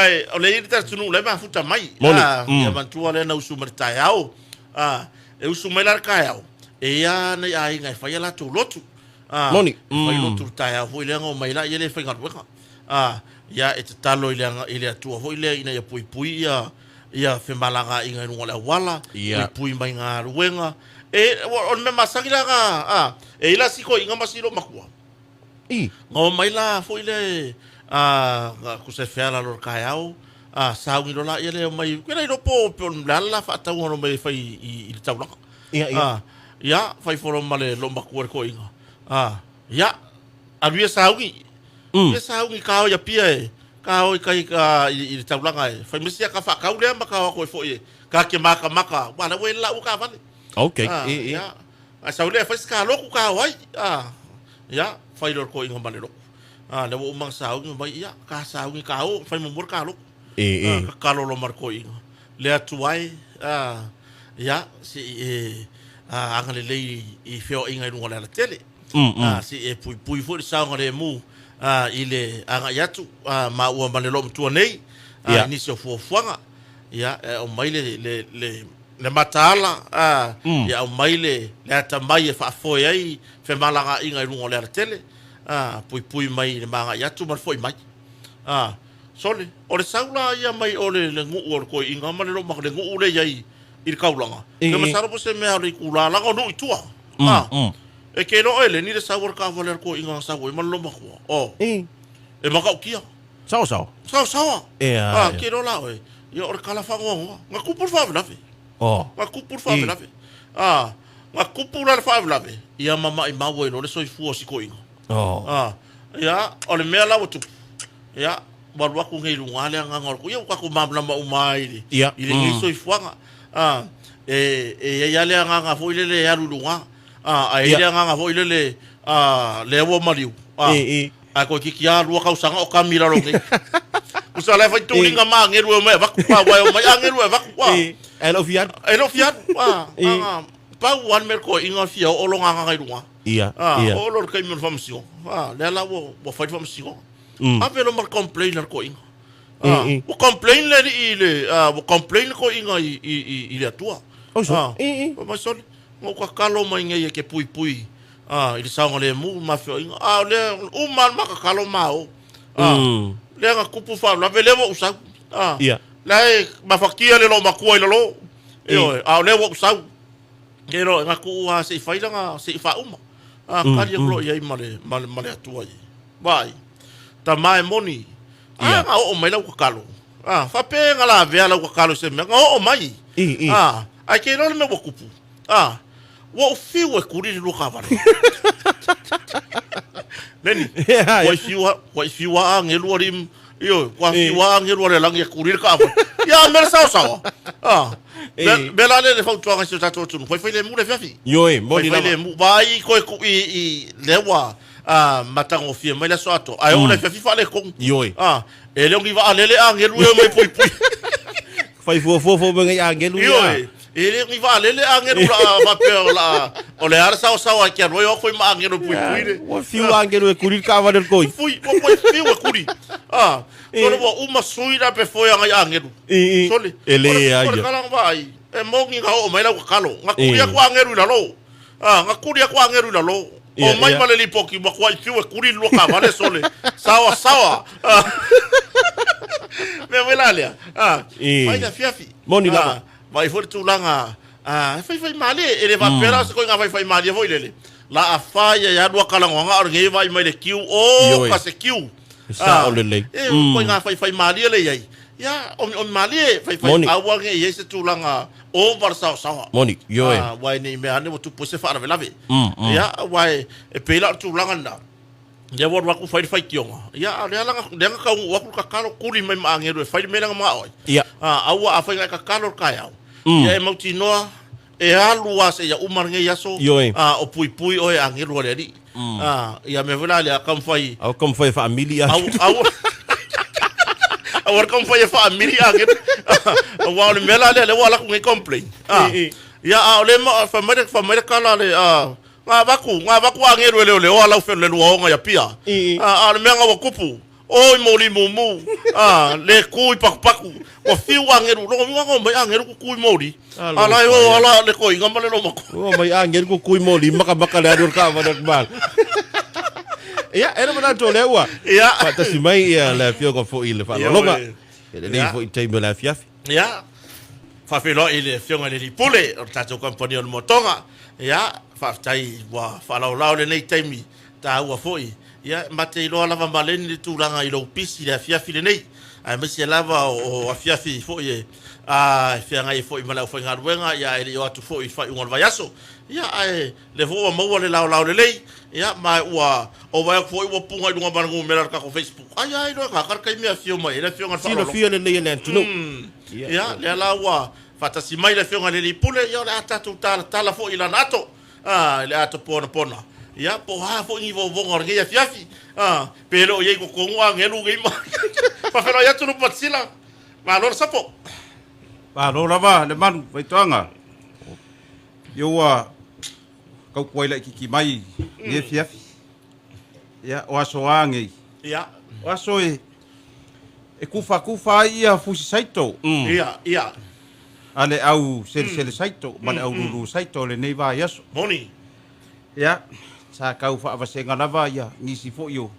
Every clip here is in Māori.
vai o le ita tunu le ma futa mai ia mantua le na usu martai au e usu mai lar kai au e ia nei ai ngai fai la tu lotu Moni fai lotu tai au foi le ngo mai la ia le fai ngar ia e te talo ile atua foi le ina ia pui ia fe malanga inga no la wala pui mai nga ruenga e on me masangi la e ila siko inga masilo makua ngo mai la foi le ku se fela lor kai au saungi lo la ia le mai ku nei no po la fa ta no mai fai i taula ia fai foro male lo makua ko inga ia avia saungi saungi ka ia pia ka o kai ka i taulanga e fai misia ka fa ka ule ma ka ko foi ka ke maka wala we la u ka vale okay ia a saule fai ska lo ku ka wai ia fai lor ko inga male lo le wo mang saungi mai ia ka saungi ka o fai mo mur ka lo ka lo mar ko inga le atuai ia si angale le i feo inga no la tele si e pui fo saunga le mu ile anga yatu ma ua manelo mtua nei ni se fuanga ya o maile le matala ya o maile le atamai fa foi ai fe malanga inga i rungo le tele pui mai le manga yatu mar foi mai sole o le saula ia mai o le ngu o ko inga manelo ma le ngu le yai il kaulanga le masaro po se me ali kula la no itua e ke no ele ni le sabor ka valer ko inga sabor man lo mako e maka kia sao ke no la e yo or kala fango nga ku por favor lave nga ku por favor lave nga ku por favor lave ia mama i mawo no le soi fu si ko inga ia o le mela o tu ia baru aku ngai lunga le nga ngor ko ia ka ku mamla ma umai ile ngi soi fuanga e ia le nga fo ile le ya lunga ai le nga vo ile le wo mariu a ko ki ya ru ka usanga o kamira lo ngi usala fa tu linga ma ngeru me va ku pa wa ma ngeru va ku wa elo fiat pa wan mer ko inga fia o lo nga nga ruwa o lo ka mi famsio le la wo fa famsio a velo mar complainer ko inga o complain le ile o complain ko inga ile tua ma sol ngo ka kalo mai ngai ke pui i saunga le mu ma fio le mal ma ka kalo mau le nga kupu fa la vele mo usa la ma fakia le lo ma ko le lo le wo usa ke ro nga ku se fa nga se fa ka dia glo ia male atua i vai ta mai moni nga o mai la ka kalo fa pe nga la ve la ka kalo se nga o mai ai ke no me wo kupu wo fiu e kuri lu kavare neni wo fiu ngelu rim yo kwa fiu ngelu le lang e kuri kavare ya mer sao bela le fa tu nga se tato tu foi le mu le fiafi yo boni le mu vai ko i lewa matango fie mai la soato ai o le fiafi fa le kong yo e le ngi va le ngelu e mai pui fai fo ngai ngelu yo ele ngi va le angelu va pe la o le ar sao ki ro foi ma angelu pui le o fiu angelu e kuri ka va del koi fui o fiu e kuri solo bo uma suira pe foi angelu sole ele ai kala vai e mongi ga o mai la kalo nga kuri ko angelu la lo nga kuri ko angelu la lo o mai male li poki ma ko fiu e kuri lo ka vale sole sawa me velalia vai da fiafi moni la vai for tu langa fai mali ele va pera se ko nga fai mali voi lele la afaia ya do kala nga ngi vai mai le kiu ka se kiu sa o lele ko nga fai mali le yai ya on mali fai awa ngi ye se tu langa o var sa moni yo vai ni me ane tu pose fa lave ya vai e pela tu langa na ya wo wa ku fai kionga ya le langa ka wa ku ka kalo kuri mai ma ngeru fai me langa ma oi awa afai ka kalo ka ya e mauti noa e alua se ya umar nge yaso o pui o e angiru le ri ya me vela le kam fai familia awar kam fai familia nge wa le mela le wala ku nge complain ya le ma famere kala le nga baku angiru le wala fe le luo nga ya pia le menga wa kupu Oi moli mumu. Le kui paku. O fiu angeru. Lo ngo mai angeru ku kui moli. Ala yo ala le koi ngamale no mako. O mai angeru ku kui moli maka le adur ka vadak mal. Ia, era mana to lewa. Ia. Patasi mai ia le fio ko fo ile fa longa. Ele ni fo time la fiafi. Ia. Fa felo ile fio ngale li pule o tato kompani on motonga. Ia, fa tai wa fa la le nei time ta wa foi. Ia, mate lo lava maleni le tulanga ilo pisi le fiafi le nei. Ai mesi lava o fiafi foi fia ngai foi mala foi ngaruenga ia ele o atu foi fa ngol vayaso. Ia ai le vo mo le la le lei. Ia mai ua o vai foi o punga dunga bangu mera ka ko Facebook. Ai no ka kai me fio mai le fio ngal fa. Sino fio le le tuno. Ia le la ua fatasi mai le fio ngal le pule ia le atatu tala fo ila nato. Le ato pona. Ia po ha fo ni vo ngor ngia fiafi. Pero ye ko ngwa ngelu ngai ma. Pa fero ya tu Lupematasila. Ma lor sapo. Ba lo lava le manu vai toanga. Yo wa kau koi la ki mai nge fiafi. Ya o aso ange. Ia. O aso e kufa ia fusi saito. Ia. Ale au sele saito, man au lulu saito le nei va yaso. Moni. Ya. Sa kau fa avasenga lava ia ngisi fo yo.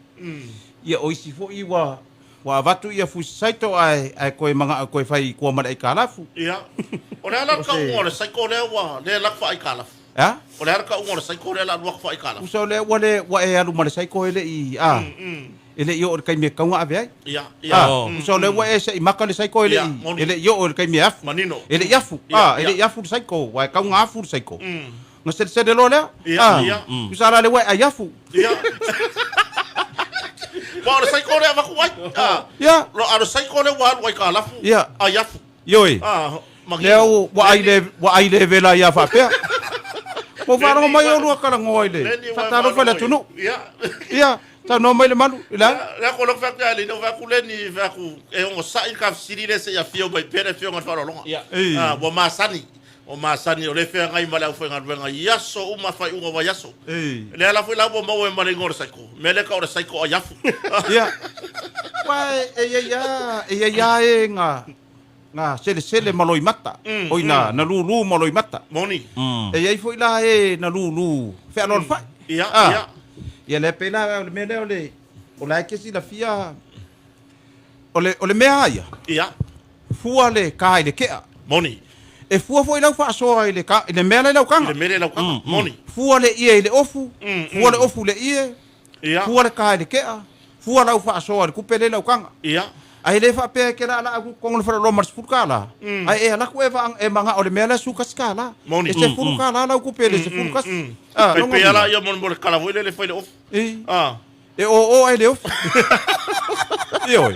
Ia oisi fo i wa watu ia fusi saito ai koe manga koe fai kua mara i kalafu. Ia. O le ala ka ungore saiko le wa le la fa i kalafu. Ya? O le ala ka ungore saiko le la fa i kalafu. Uso le wa e alu mara saiko ele i ele yo o kai me kaunga ave ai. Ia. Uso le wa e se i maka le saiko ele i. Ele yo o kai me afu. Manino. Ele yafu. Ele yafu saiko wa kaunga afu saiko. Nga se lo le. Ia. Usara le wa e yafu. Ia. Wa o saiko le va kuai. Ya. Lo aro saiko le wa ka lafu. Ia. Ayafu. Yoi. Leo wa ai le vela ia fa pe. Mo faro mai o lua kala ngoi le. Fataro fa le tunu. Ia. Ta no mai le malu. Ila. La ko lo fa ka le no va ku le ni va ku e o sa in ka siri le se ya fio mai pere fio ngal faro longa. Wa masani. O masani o le fe ngai mala fo ngal venga yaso o ma fa unga wa yaso. Le ala fo la bo mo e mala ngor saiko. Mele ka o saiko o yafu. Ia. Wa e nga sele maloi mata. Oina na lulu maloi mata. Moni. E ai foi la e na lulu. Fe alor fa. Ia. Ia le pena le mele ole. O la ke si la fia. Ole mea ia. Ia. Fua le kai le kea. Moni. E fua foi lau fa so ai le ka le mele lau kanga. Le mele lau kanga. Moni. Fua le ie le ofu. Fua le ofu le ie. Ia. Fua le kai le kea. Fua lau fa so ai kupele lau kanga. Ia. Ai le fa pe ke la ko ngol fa lo mar spurkala. Ai e la ko e manga o le mele su kaskala. Moni. E se furkala lau kupele se furkas. Pe pe ala yo mon kala voi le foi le off. E o ai le off. Ioi.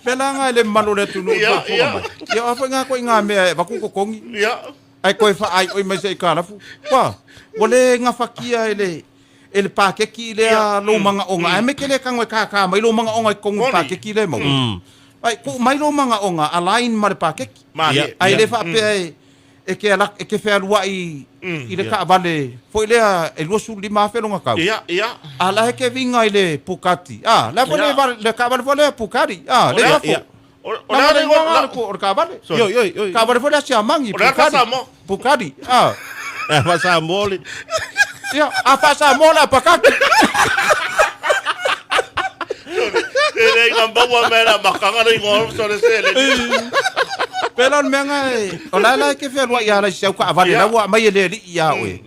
Pela nga le malu le tunu ba ko mai. Ya afa nga ko nga me ba ku ko kongi. Ia. Ai ko fa ai oi mai se kala fu. Wa. Wole nga fakia ele pakeki le lo manga onga. Ai me kele kangwe ka mai lo manga onga ko pakeki le mo. Ai ko mai lo manga onga alain mar pakeki. Ai le fa pe e ke fe alua i le ka vale foi le e lo su lima fe longa ka. Ia. Ala ke vinga ile pukati. La vole le ka vale vole pukari. Le ia. Ora le ngol ko ka vale. Yo. Ka vale vole sia mangi pukari. Fa sa mole. Ia, fa sa mola pakaki. Ele ngamba wa mera makanga le ngol so le sele. Pelon menga ola ke fe lo ya la sia ka vale la wa mai le ia we.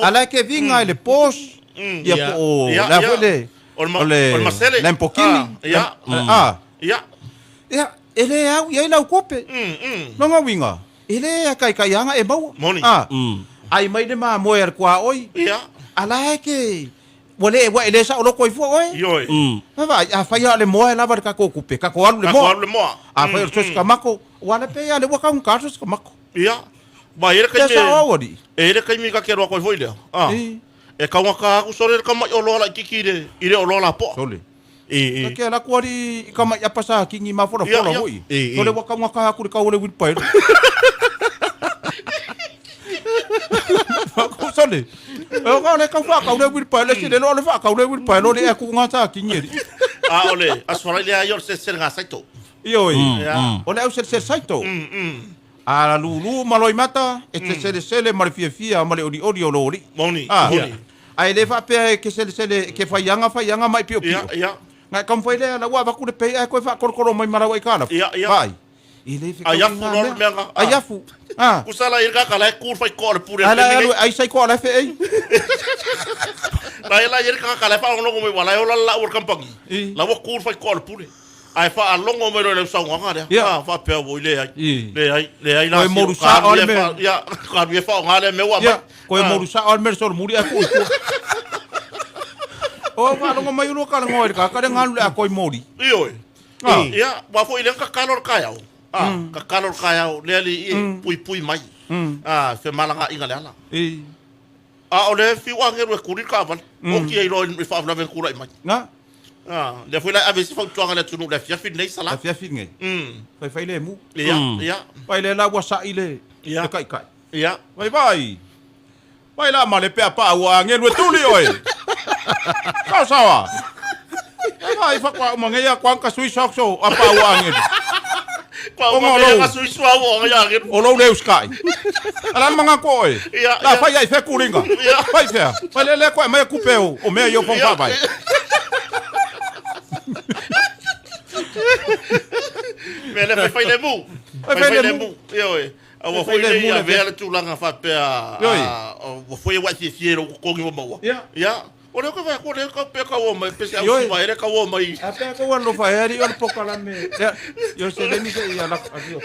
Ala ke vinga ile pos. Ia po la vole. Ole masele. La mpokini. Ia. Ia, ele au ia la kope. Longa winga. Ele kai anga e mau. Ai mai de ma moer kwa oi. Ia. Ala ke wole wa ele sa lo koi fu oi. Yoi. Va fa ya le moe la ka ko kupe ka ko alu le mo. Fa yo tos ka mako. Wala pe ya le wa ka un ka tos ka mako. Ia. Ba ere kai me. Ere kai mi ka ke ro koi foi le. E ka wa ka ku sore ka mai o lo la kikire. Ire o lo la po. Sole. Ke la kuari ka mai apa sa kingi ma fora hoi. Sole wa ka ku ka ole wit pai. Ko sole. E ka le ka fa ka ole wit pai le se le lo le fa ka ole wit pai lo le ku nga sa kingi. ole, asfora le ayo se nga saito. Ioi. Ia. O le au se saito. A lulu maloi mata, e te sele ma le fia ma le ori o lori. Moni, moni. Ai le fa pe ke sele ke faianga mai pio pio. Ia. Ngai kam foi le la wa ba ku le pe ai ko fa korkoro mai mara wai kana. Ia. Vai. I le fi. Ayafu lor menga. Ayafu. Kusala irga kala kur fai kor pure. Ala ai sai ko ala fe ai. Lai la irga kala fa ngo me wala yo la ur kampangi. La wo kur fai kor pure. Ai fa alongo me le sa nga ya. Fa pe wo le ai. Le ai la. Ko mo sa ol me. Ya, ka vi fa nga le me wa. Ko mo sa ol me so muri aku. O fa alongo mai lo kala ngoi ka ngalu le ko mori. Ioi. Ya, wa fo ile ka kalor kaya. Ka kalor kaya le ali pui mai. Fe malanga inga le ala. Ole fi wa ngeru kurir ka van. O ki ai ro ni fa na ven kurai mai. Nga. Le foi la avec fa tuanga le tunu le fia fin nei sala. La fia fin ngai. Fai le mu. Ya. Pai le la wa sa ile. Ya. Kai. Ya. Vai. Vai la ma le pe pa wa ngeru tuli oi. Sawa. Vai fa kwa mangai kwa ka sui sok so apa wa ngeru. Kwa mangai ka sui so wa ngeru. O lo le sky. Ala manga ko oi. La fa ia fe kuringa. Vai fe. Vai le kwa mai ku pe o me yo fon fa vai. Mais le fai le mu. Fai le mu. Ioi. Awa foi le ia vera tu langa fa pe a o foi wa ti fiero ko ngi mo. Ya. O le ko va ko le ko pe ka o mai pe sa o vai re ka o mai. A pe ko lo fa eri o poka la me. Yo se le ni se ia la adio.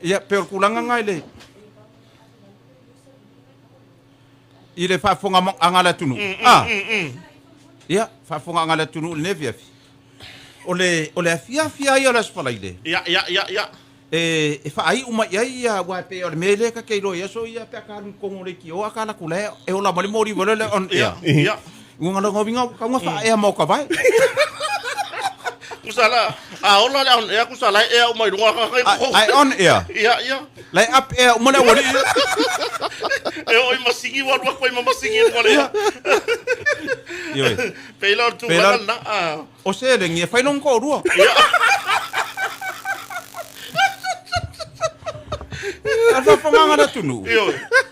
Ya per kulanga ngai le. Ile fa fonga angala tunu. Ya, fa fonga ngala tunu le via. Ole fia ia las falaile. Ya. E fa ai uma ia wa pe ole mele ka keiro ia so ia pe ka ko ngore ki o akala kule e ola mali mori vole on ia. Ya. Ngunga ngo vinga ka nga fa e mo ka vai. Kusala ola le on e kusala e o mai runga ka ko. Ai on ia. Ya. Lai up e mo le wori. E o masingi wa ko masingi wala. Yo. Pelor tu na. O se le ngi fa non ko rua. Asa panganga na tunu.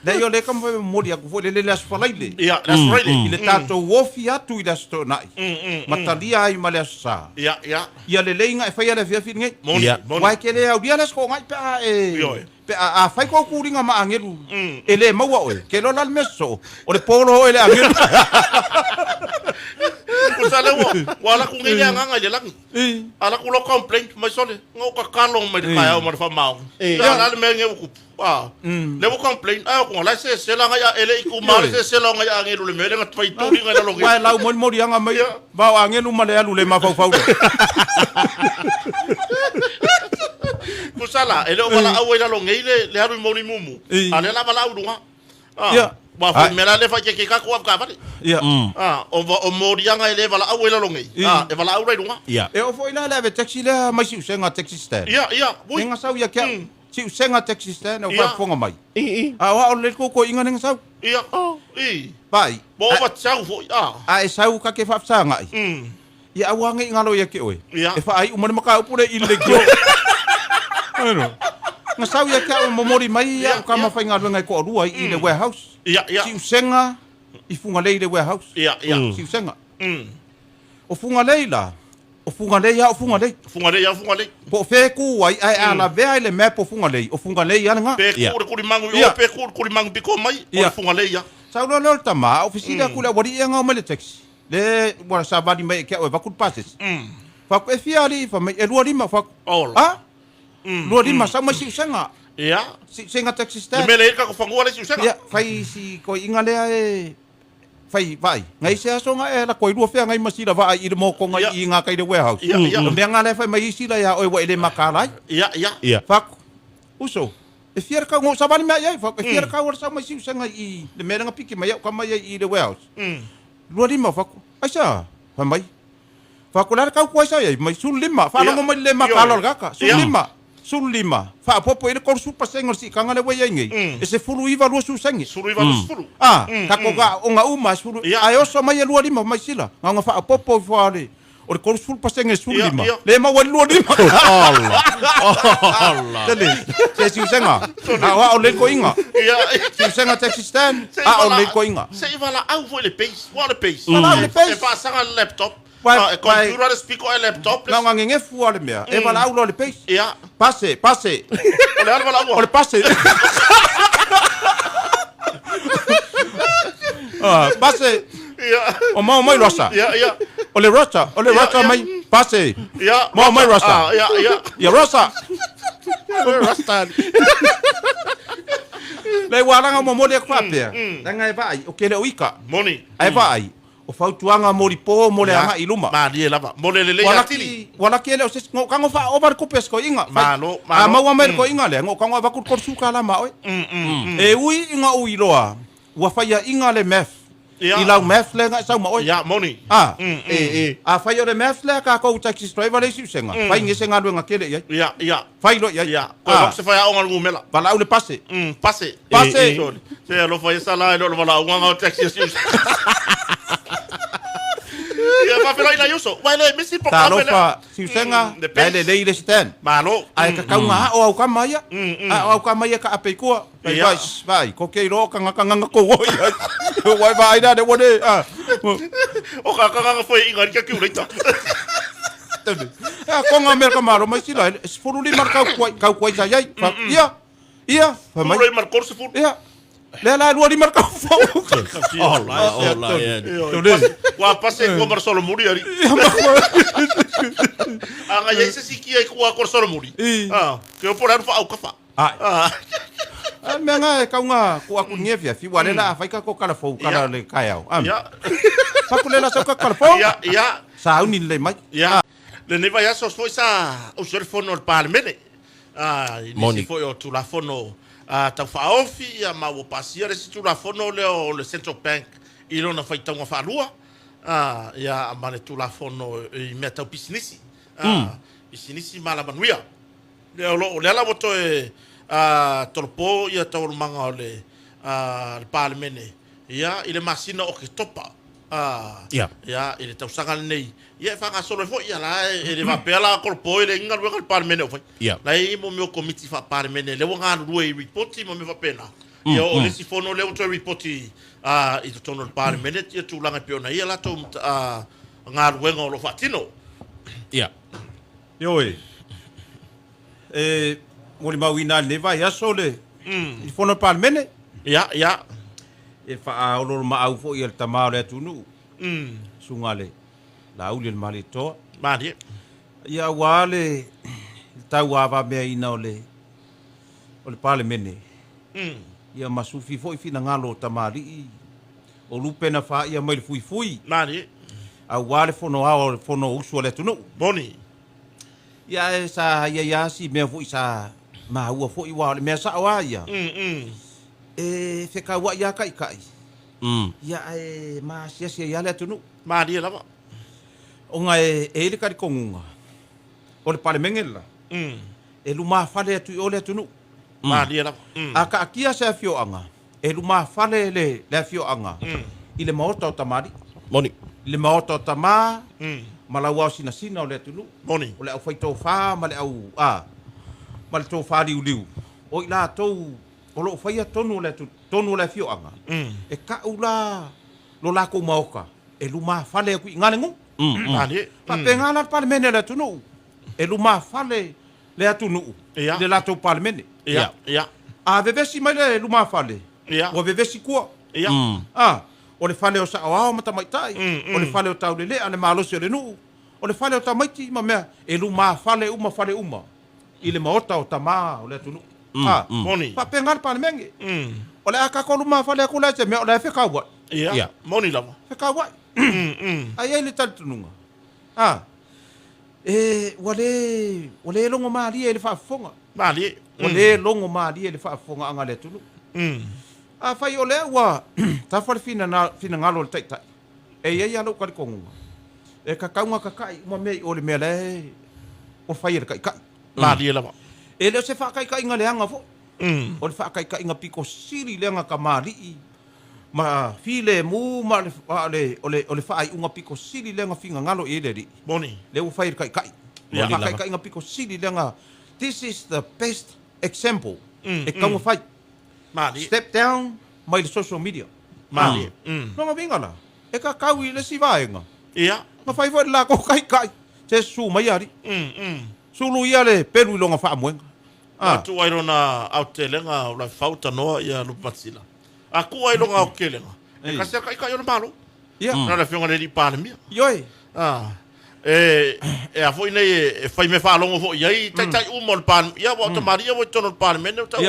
Da yo le kam mori aku fo le las falaile. Ya, that's right. Ile tato wofi atu ida sto nai. Matalia ai male sa. Ya. Ia le leinga e fai ala fia fi ngai. Moni. Wai ke le au dia las ko ngai pa pe a fai ko kuringa ma angelu. Ele maua oe. Ke lo lal meso. O le polo ele angelu. Kusala wala ku ngai nga le lang. Ala ku lo complaint mai sole. Ngo ka kalong mai ka ya mo fa mau. Ya la me nge ku. Le wo complaint ko la se la nga ya ele ku ma se la nga ya angelu le me nga fai tu nga la lo. Wai lau mo mo anga mai. Ba angelu ma le alu le ma fa fa. Kusala ele o bala awe la lo ngai le haru mo ni mumu. Ale la bala udunga. Ba fo mera le fa ke ka ko ka ba. Ya. O morianga ele bala awe la lo ngai. E bala awe dunga. E o foi la le taxi le mai si senga taxi stand. Ya. Bui. Nga sau ya ke. Si senga taxi stand o fa fonga mai. Wa o le ko inga nga sau. Ya. Pai. Bo ba sau fo. E sau ka ke fa sanga ai. Ya awangi ngalo ya ke oi. E fa ai umane maka upure ile ko. Ano. Nga sau ya ke o momori mai ya ka ma fa ngalo ngai ko rua i le warehouse. Ya. Si senga i funga le warehouse. Ya. Si senga. O funga le la. O funga le ya. Funga le. Po fe ku ai ala ve le map o funga le. O funga le ya nga. Pe ku ri mangu yo pe ku ri mangu piko mai. O funga le ya. Sau lo tama ofisina ku le wari nga o mele taxi. Le wala sabadi mai ke o vakut passes. Fa ko e fiari fa mai e ruari ma fa. Ruari ma sa mai si senga. Ya. Si senga taxi stand. Mele ka ko fangu le si senga. Ya, fai si ko ingale e fai vai. Ngai se aso nga e la ko ru fe ngai masira va i mo ko ngai i nga kai de warehouse. No me nga le fai mai si la ya o wa ile makala. Ya. Fa uso. E fiar ka ngo sabani mai ai fa e fiar ka or sa mai si senga i le me nga piki mai ka mai i de warehouse. Ruari ma fa aisa fa mai. Fa ko la ka ko aisa mai sul lima fa no mo le makala ga ka. Sul sulima fa popo ile korsu pasengo si kangale wayengi e se fulu iva lu susengi Suru iwa suru. ka ko ga onga uma sulu ayo so mai lu lima mai sila nga fa popo fale o le korsu pasengo sulima le ma wa lu lima Allah se si usenga wa o le ko inga si usenga taxi stand o le ko inga se iwa la au foi le pace wa le pace e fa sanga laptop e computer speak o laptop na nga ngenge fu ale mea e va la au le pace ya passe ole alva la o le passe passe o mai rosa ya o le rosa mai passe ya mai rosa ya rosa rasta le waranga mo mole kwa pea nga e vai o kele uika money ai vai o fautuanga mo ripo mo le anga iluma ma die lava mo le atili wala kele o se kango fa over kupes ko inga malo ma wa mer ko inga le ngo kango ba kur suka la ma oi e ui inga ui loa wa fa ya inga le mef ila mef le nga sa ma oi ya money a fa yo le mef le ka ko taxi driver le senga fa inge senga do nga kele ya fa lo ya ko se fa ya onga ngumela bala le passe passe se lo fa sala lo bala onga taxi ya va pela ina yuso wale misi po kamela fa si senga le le stand malo ai ka kaunga o ka maya o ka maya ka ape ko vai ko ke ro ka nga ko wai vai da de wode o ka foi inga ka ki urita ko nga mer ka maro mai sila furu li marka ko sa yai ia fa mai furu marka se furu la luar di marka fo Allah wa passe ko mar solo muri ari anga ya se siki ai ko solo muri ke o por fa au kafa menga ka nga ko aku ngefia fi wale la fa ka ko kala fo kala le kaya fa ko le la so ka kala fo ya sa uni le mai le ne va ya so foi sa o ser fono al parmene ni foi o tu la fono tau whaofi a maua pasia re situ la fono le Central Bank i rona whaitaunga whalua ia mane tu la fono i mea tau pisinisi pisinisi mala manuia le ala moto e tolopo ia tau manga o le parlemene ia i le masina o ke topa ia i le tau sanga nei ia whanga solo fo ia la e le vapela korpo le inga luenga le parlemene o fai la i mo meo komiti fa parlemene le wanga rue reporti mo me vapena ia o le sifono le uto reporti i to tono le parlemene ia tu langa peona ia la to nga luenga o lo fatino ia yo mo le mawina le vai aso le i fono parlemene ia e fa o lo ma au fo ia le tamao le tunu sungale la uli le mali to mari ia wale tau ava me ina ole parlemene ia masufi foi fina ngalo tamari o lupena fa ia mai fui mari a wale fono usu le tunu boni ia esa ia si me foi sa ma ua foi wale me sa wa ia fe ka wa ia kai ia ma sia ia le tunu mari lava onga e le kari kongunga o le palemengela e luma fale atu o le atunu mari lava aka akia se afioanga e luma fale le afioanga i le maota o tamari moni le maota o tama malawa sina o le atunu moni o le au faito fa ma le au ma le to fa liu o ila tou o lo faia tonu le afioanga e ka ula lo la ko maoka e luma fale ku ngalengu mari pa pengala parlemene le tunu e luma fale le atunu le lato parlemene ia a vevesi mai le luma fale o vevesi kua o le fale o sa o mata mai tai o le fale o tau le ane malosi o le nu o le fale o tamaiti ma mea e luma fale uma i le maota o tama o le atunu moni pa pengala parlemene o le aka ko luma fale ko le te me o le fe kawa ia moni lava fe kawa ai ele tantunga wale longo mali ele fa fonga mali wale longo mali ele fa fonga anga le tunu a fai ole wa ta fa fina ngalo le tai e ia ia lo ka konga e ka kaunga ka kai mo me ole me le o fai ele kai mali lava E leo se whakaikainga leanga fo. O le whakaikainga piko siri leanga ka mali. Ma file mu ma ole whaai unga piko siri leanga finga ngalo e leri. Moni. Leo whai kai. Whakaikainga piko siri leanga. This is the best example. E kaunga whai. Mali. Step down mai le social media. Mali. Nonga vingana. E ka kau i le si vaenga. Ia. Nga whai whai la ko kai. Te su mai ari. Sulu ia le peru i longa wha amuenga. Tu ai rona au te lenga la fauta noa ia Lupematasila. A ku ai longa au ke lenga. E kasi a kai ona malo. Ia. Na la fionga le di pāle mia. Ioi. E a foi nei e fai me fa longo fo ia tai u mol pan ia wa to maria wa tono pan me no tai.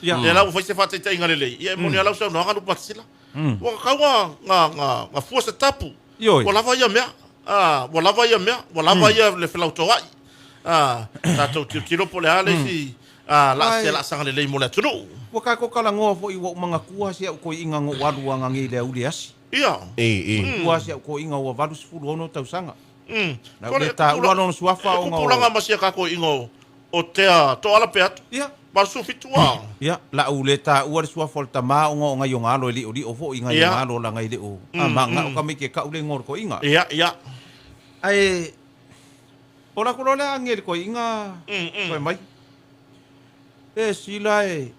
Ia. Le la foi se fa tai ngale le. Ia mo ni ala so no nga Lupematasila. Wa ka nga force tapu. Ioi. Wa lava ia mea. Wa lava ia mea. Wa lava ia le flauto ai. Tatou tiro po le ale si la se la sanga le mo le tunu. Waka ko kala ngoa fo i wa mga kua sia ko inga ngo walu anga ngi le uli asi. Ia. Kua sia ko inga wa valu sifuru ono tau sanga. Na le ta ua no suafa o ngo. Pulanga masia ka ko ingo o tea to ala peat. Ia. Basu fitua. Ia, la ule ta ua le suafa o tama o ngo nga yonga lo li o fo inga yonga lo la ngai le o. Ma nga o ka me ke ka ule ngor ko inga. Ia, ia. Ai ora ko le angel ko inga. Ko mai. E sila e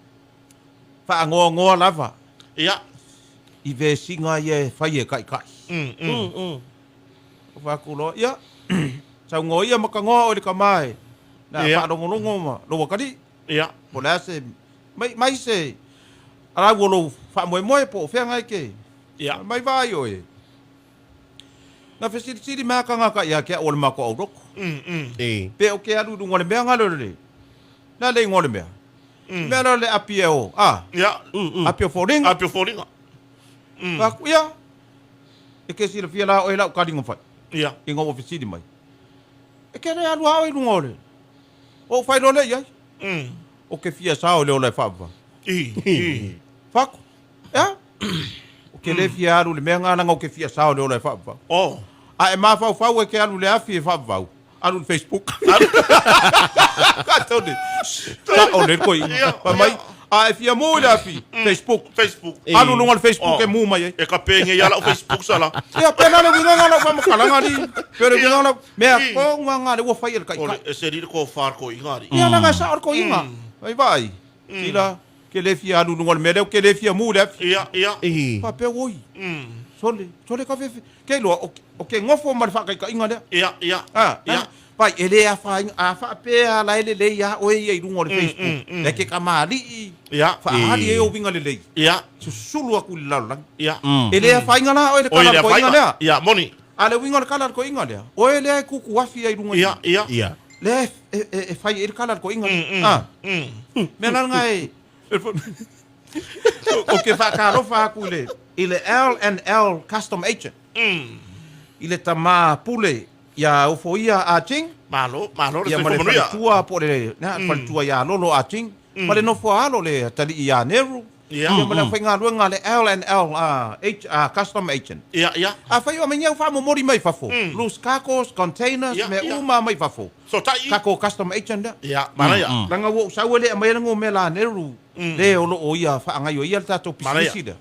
fa ngo lava. Ia. I ve singa ye fai e kai. Fa kulo ia. Sa ngo ia maka ngo o le kamai. Na fa rongo ma lo wakari. Ia. Po la se mai se ara wo fa mo po fe ngai ke. Ia. Mai vai oi. Na fe siri maka nga ka ia ke o le mako au roko. Pe o ke alu ngole mea ngalo le. Na le ngole mea. Mea le apio. Ia. Apio foring. Apio foring. Ba kuia. E ke sira fia la o la ka dingo fai. Ia. Ingo o fisiri mai. E ke le alu au i ngole. O fai lo le ia. O ke fia sa o le o le fa. Fako. Ya. O ke le fia alu le mea ngana o ke fia sa o le o le fa. Oh. A e ma fau e ke alu le afi e fa vau. Alu Facebook. Katone. Ta o le koi. Pa mai. A e fia mo le afi Facebook. Alu lunga le Facebook e mu mai. E ka penge ia la Facebook sala. Ia pena le winga ngana fa makalanga ni. Pero winga ngana mea ko nganga le wo fai el kai. E se rir ko far ko ingari. Ia nga sa or ko inga. Vai. Sila ke le fia alu lunga le mele ke le fia mu le afi. Ia. Pa pe oi. Sole ka fe ke lo o ke ngofo mal fa kai inga le. Ia. Pai ele a fa pe a la ele le ya o e rungo le Facebook. Le ke kamali. Ia. Fa ali e o vinga le le. Ia. Susulu aku lalang. Ia. Ele a fa inga la o ele kala ko inga le. Ia, moni. Ale winga le kala ko inga le. O ele ku ku afi e rungo. Ia. Le e fa ele kala ko inga. Mena ngai. O ke fa ka ro fa ku le. Ile L&L custom agent. Ile tama pule ya ufoia a ting. Malo Ya male tua po le na tua ya lolo a ting. Male no fo alo le tali ya neru. Ya male fa nga le L&L custom agent. Ia. A fa yo menya fa mo mori mai fafo. Los cacos containers me uma mai fafo. So tai. Caco custom agent da. Ia, mana ia. Langa wo sa wele mai ngo me la neru. Le olo o ia fa nga yo ia tato pisida.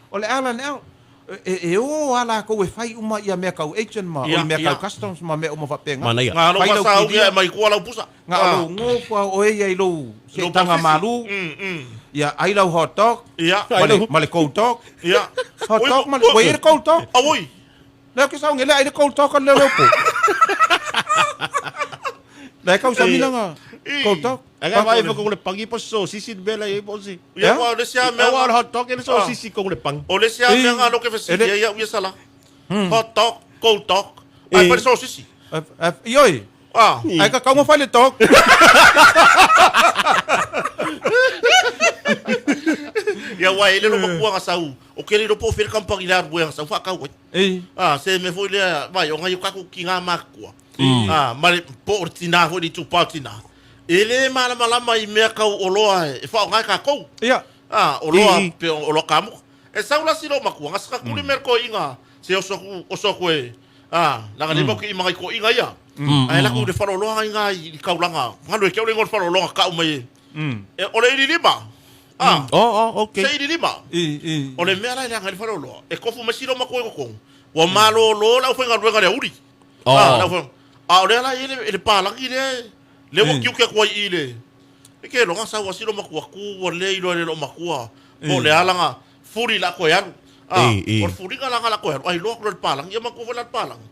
Ole L&L o ala ko e fai uma ia me kau agent ma o me kau customs ma me o fa penga. Mana ia. Ngalo masa o ia mai ko la pusa. Ngalo ngofa o ia lo se tanga malu. Ia ai lau hot dog. Ia. Male cold dog. Ia. Hot dog male o ia cold dog. Oi. Le ke sa ngela ai cold dog le lopo. Le kau sa milanga. Cold dog. Aga vai ko le pangi po so sisi bela e po si. Ia wa le sia me wa hot dog e so sisi ko le pang. O le sia me nga lo ke fesi ia ia sala. Hot dog, cold dog. Ai pa so sisi. Ioi. Ai ka kau fa le dog. Ia wa ele lo ko nga sau. O ke le po fer kampang ila bu nga sau fa ka. Se me foi le vai o nga yo ka ku kinga makua. Male po ortina ho di tu patina. Ele malama i mea kau oloa e whao ngai ka kou. Ia. Oloa pe olo kamu. E saula silo makua ngasa ka kuli mer ko inga. Se osoku e. Langa lima ki ima ko inga ia. Ai la ku de whaloloha i kaulanga. Hanu e kia ore ngon whaloloha ka umai. E ole iri lima. Okay. Se iri lima. Ole mea lai leanga i whaloloha. E kofu masiro mako e kokong. Wa malo lo la uwhenga ruenga rea uri. Ole la ele palangi le wo kiu ke kwa i le. E ke longa sa wa siro mako aku wa le ilo le lo makua. O le alanga furi la ko yaru. Por furi ka langa la ko yaru. Ai lo ko le palangi ya mako la palangi.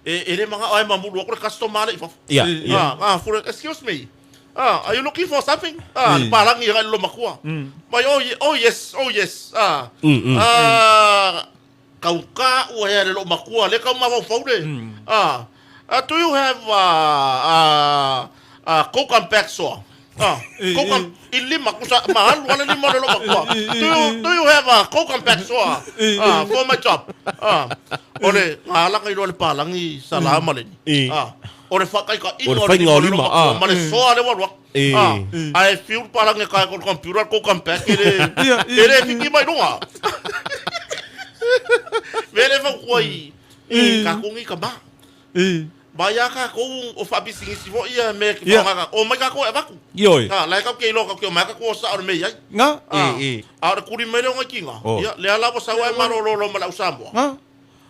Ele mga ay mamulu ako customer ifa. For excuse me. Are you looking for something? Parang yung lo makuha. May oh yes. Kau ka o ya lo makuha le kau mawang faude. Do you have Coke and Pack so? Coke and ilima kusa mahal wala lima lo makuha. Do you have Coke and Pack so? For my job. Ole ngala kay lo palangi salama le. Ore fakai ka ingo lima mane soa le walwa. I feel palangi ka ko computer ko compare ele fiki mai nunga. Vele fa koi ka kungi ka ba. Baya ka ko o fabi singisi vo ia me ka o mai ka ko e baku. Yoi. Lai ka ke lo ka ke mai ka ko sa or me ia. Nga. Ara kuri me lo nginga. Ia le ala bo sa wa maro lo mala usambo.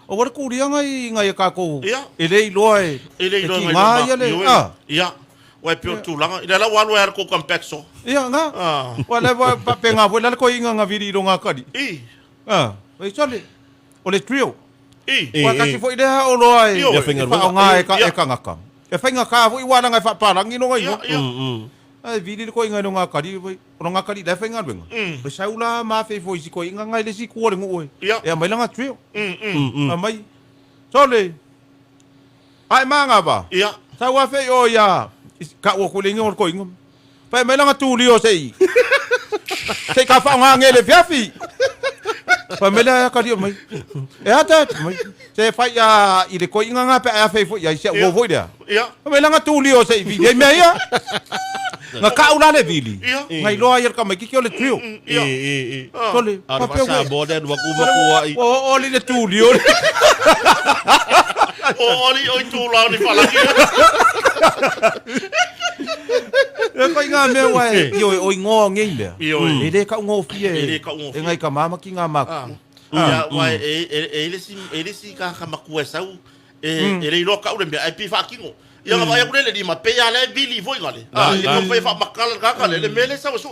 O wara kuria ngai ka ko. Ele loi ngai le. Ia. Wa pio tu langa. Ile la walu er ko complexo. Ia nga. Wala wa penga wala ko inga nga viri ro nga kadi. Wai sole. Ole trio. Wa kasi fo ide o loi. Ya penga ro nga e ka ngaka. E fenga ka fo iwana ngai fa parangi no ngai. Ai viri ko inga no nga kadi ro nga kadi le fenga benga. Be saula ma fe fo isi ko inga ngai le si ko le ngoi. E mai langa trio. Mai sole. Ai manga ba. Ia. Sa wa fe o ya. Ka wo ko le ngor ko ingom. Pa mai langa tu lio sei. Sei ka fa nga ngele fiafi. Pa mai la ka dio mai. E ata mai. Se fa ya i le ko inga nga pe a fe fo ya se wo vo dia. Ia. Pa mai langa tu lio sei vi me ya. Nga ka ula le vili. Ngai lo ayer ka mai ki le trio. Tole. Pa pe sa boden wa ku ai. O oli le tu lio. Oli oi tu la ni palangi. Ko inga me wa oi ngo ngile. Ele ka ngo fie. E ngai ka mama ki nga mak. Ya wa ele si ka maku sau. Ele lo ka ure me ai pi fa kingo. Ya nga ya kule di ma pe ya le vili voi ngale. Ya ko fa makala ka ka le mele sa so.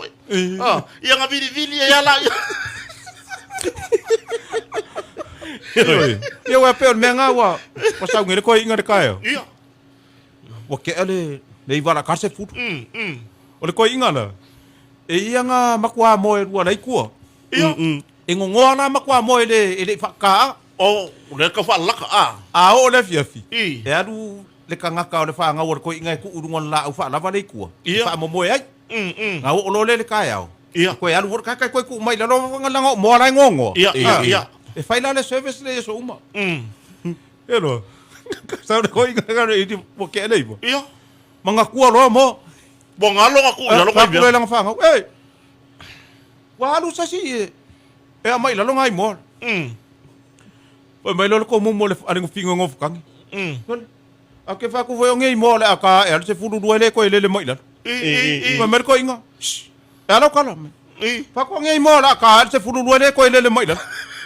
Ya nga vili ya la. Yo wa pe me nga wa. Wa sa ngere ko inga de ka. Ia. Wa ke ale le vara ka se futu. O le ko inga la. E ia nga makua mo e rua nei kua. E ngongoa na makua mo e le fa ka. O le ka fa laka o le fiafi. E adu le ka ngaka o le fa nga o ko inga ku urungon la u fa lava nei kua. Fa mo ai. Nga o lo le ka ya. Ko e adu wor ka ko ku mai la lo nga ngo mo la ngongo. Ia. E fai la le service le so uma. Ero. Sa ko inga ka e di mo ke nei mo. Ia. Manga kua lo mo. Bongalo aku ya lo ka bia. Lang fa nga. Wa lu sa si e mai la lo ngai mo. O mai lo ko mo le ani fingo ngof kang. A ke fa ku vo ngai mo le aka e se fulu do le ko le mai la. Ma mer ko inga. E lo kala. Fa ko ngai mo la ka se fulu do le ko le mai la.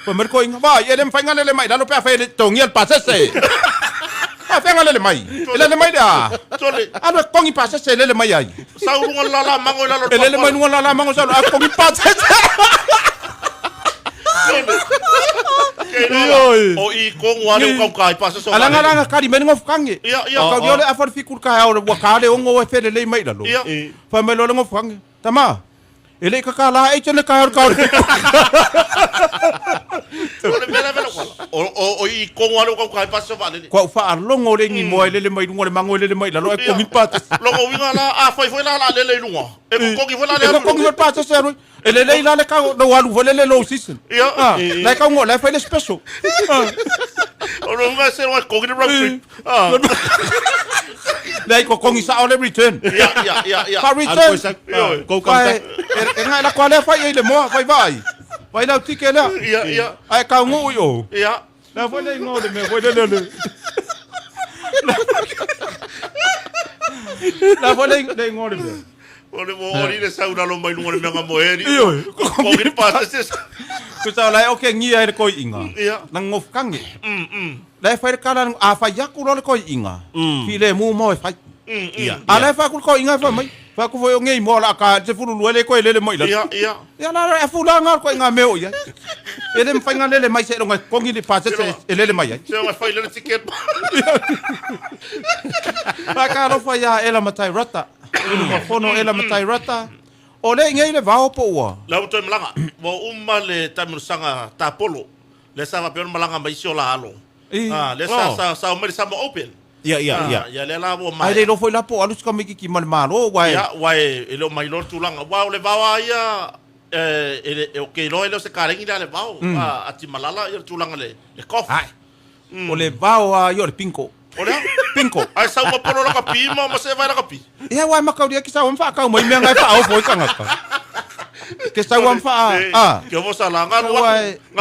Pa mer ko inga ba ye le fa nga le mai la lo pa fa le tongiel pa se. Fenga le mai. Le mai da. Tole. Ano kongi pa se le mai ai. Sa urungan lala mango lalo. Le mai nungan lala mango sa kongi pa se. O i kong wale kau kai pa se so. Alanga ka di men ngof kange. Ia. Ka dio le afar fikul ka o wa ka le ongo we fele le mai lalo. Ia. Pa me lo ngof kange. Tama. Ele ka la e chele ka ka. O i kong wale kau kai pa se vale. Ko fa longo le ngi mo le mai ngo le mango le mai lalo e kongi pa. Longo winga la foi la le lunga. E kongi foi la le. E kongi pa se ro. Ele le la ka no walu vole le low season. Ia. La ka ngo la fa le special. O no nga se wa kongi road trip. La ko kongi sa ole return. Ia. Pa return. Ko ka. E nga la kwale fa ile mo fa vai. Vai na tike la. Ia. Ai ka ngo yo. Ia. La foi le ngo de me foi le. La boleh ngore. Ole mo ori le sauna lo mai ngore menga moeri. Iyo. Ko kini pasa ses. Ku sa lai okay ngia e ko inga. Iya. Nang ngof kangi. Lai fai kala a fai yaku lo ko inga. File mu mo fai. Iya. Ala fa ku ko inga fa mai. Fa ku foi ngei mo la ka se fulu le ko le mai la. Iya. Ya la e fula nga ko inga meo ya. Ele me fai nga le mai se lo ngai kongi di pasa se ele mai ya. Se nga fai le ticket. Pa ka lo fa ya ela matai rata. Ulu fono ela matai rata. Ole ngei le vao po wa. La uto malanga. Mo umma le tamu sanga tapolo. Le sanga pe malanga mai sio la alo. Le sa mai sa open. Iya. Ya le la wo mai. Ai le lo foi la po alu ska miki ki mal malo wa. Ya wai ele mai lo tulanga. Wa le vawa ya okay lo ele se karengi le vao. Ati malala ya tulanga le kof. Ai. Ole vao yo le pinko. Olha, Pinko. ai sa uma polo la kapi, ma se vai la kapi. Ia wa makau dia ki sa fa ka mai me ngai fa au foi kanga ka. Ke sa wa fa Que eu vou salar ngan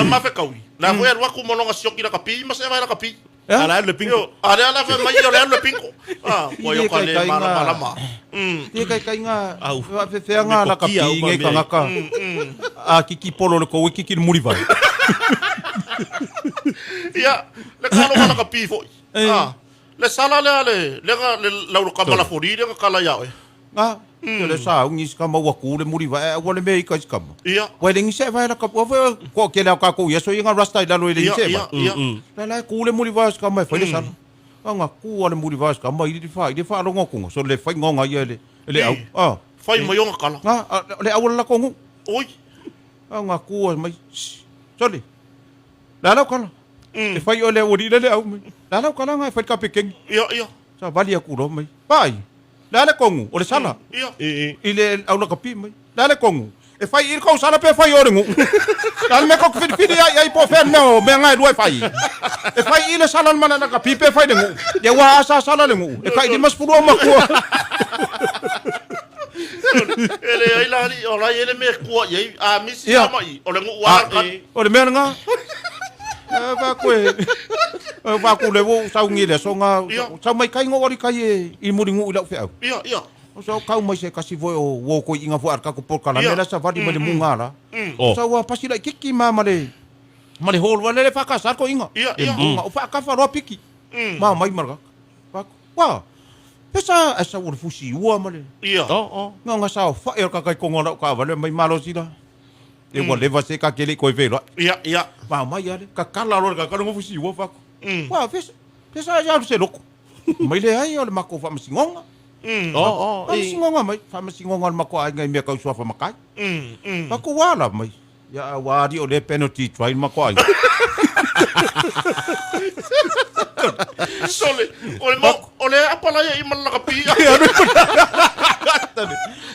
ma fe kaui. Na foi wa ku mononga sioki la kapi, ma se vai la kapi. Ala le pinko. Ala la fe mai yo le pinko. Ko yo ka le mala ma. Ia kai nga. Au. Wa fe fe nga la kapi ngai kanga ka. Kiki polo le ko kiki muri vai. Ia, le kalo la kapi foi. Le sala le la ka mala fori le kala ya. Le sa ungi ska ma wa ku le muri vai wa le me ka ska. Ia. Wa le ngi se vai la ka ko ke la ka ko ya so inga rasta la lo le se ba. La ku le muri vai ska mai fa le sala. Nga ku le muri vai ska mai di fa lo ngoko so le fa ngonga ya le au. Fai mo yo kala. Le au la ko ngu. Oi. Nga ku mai. Sorry. La kala. E fai ole ori le au mai. La kala nga fai ka pekeng. Ia. Sa vali aku ro mai. Pai. La kongu ole sala. Ia. Ile au la kapi mai. La kongu. E fai ir ko sala pe fai ore ngu. La me ko fiti ya po fe no me nga do fai. E fai ile sala mana na kapi pe fai de ngu. De wa asa sala le ngu. E kai di mas puro ma ko. Ele ai la ni ola ele me ko ye a misi mai. Ole ngu wa ka. Ole me nga. Va ku le wo sa ngi le so nga sa mai kai ngori kai I muri ngu ila fe au. Ia. So kau mai se kasi wo ko inga fu arka ko por kala mela sa vadi male mungala. So wa pasila kiki male hol wale le faka sar ko inga. Ia. O fa ka fa ro piki. Ma mai marga. Wa. Pesa asa ur fusi wa male. Ia. Nga sa fa er ka kai ko ngona ka vale mai malo sila. E wa leva se ka kele ko velo. Ia. Ma mai ya ka kala ro ka ka ngo fusi wa fa. Wa pesa ya se loko. Mai le ai ole mako fa masingonga. Masingonga mai, fa masingonga mako ai ngai me ka uswa fa makai. Mako wala mai. Ya wadi ole penalty try mako ai. Sole, ole apala ya imal la kapi.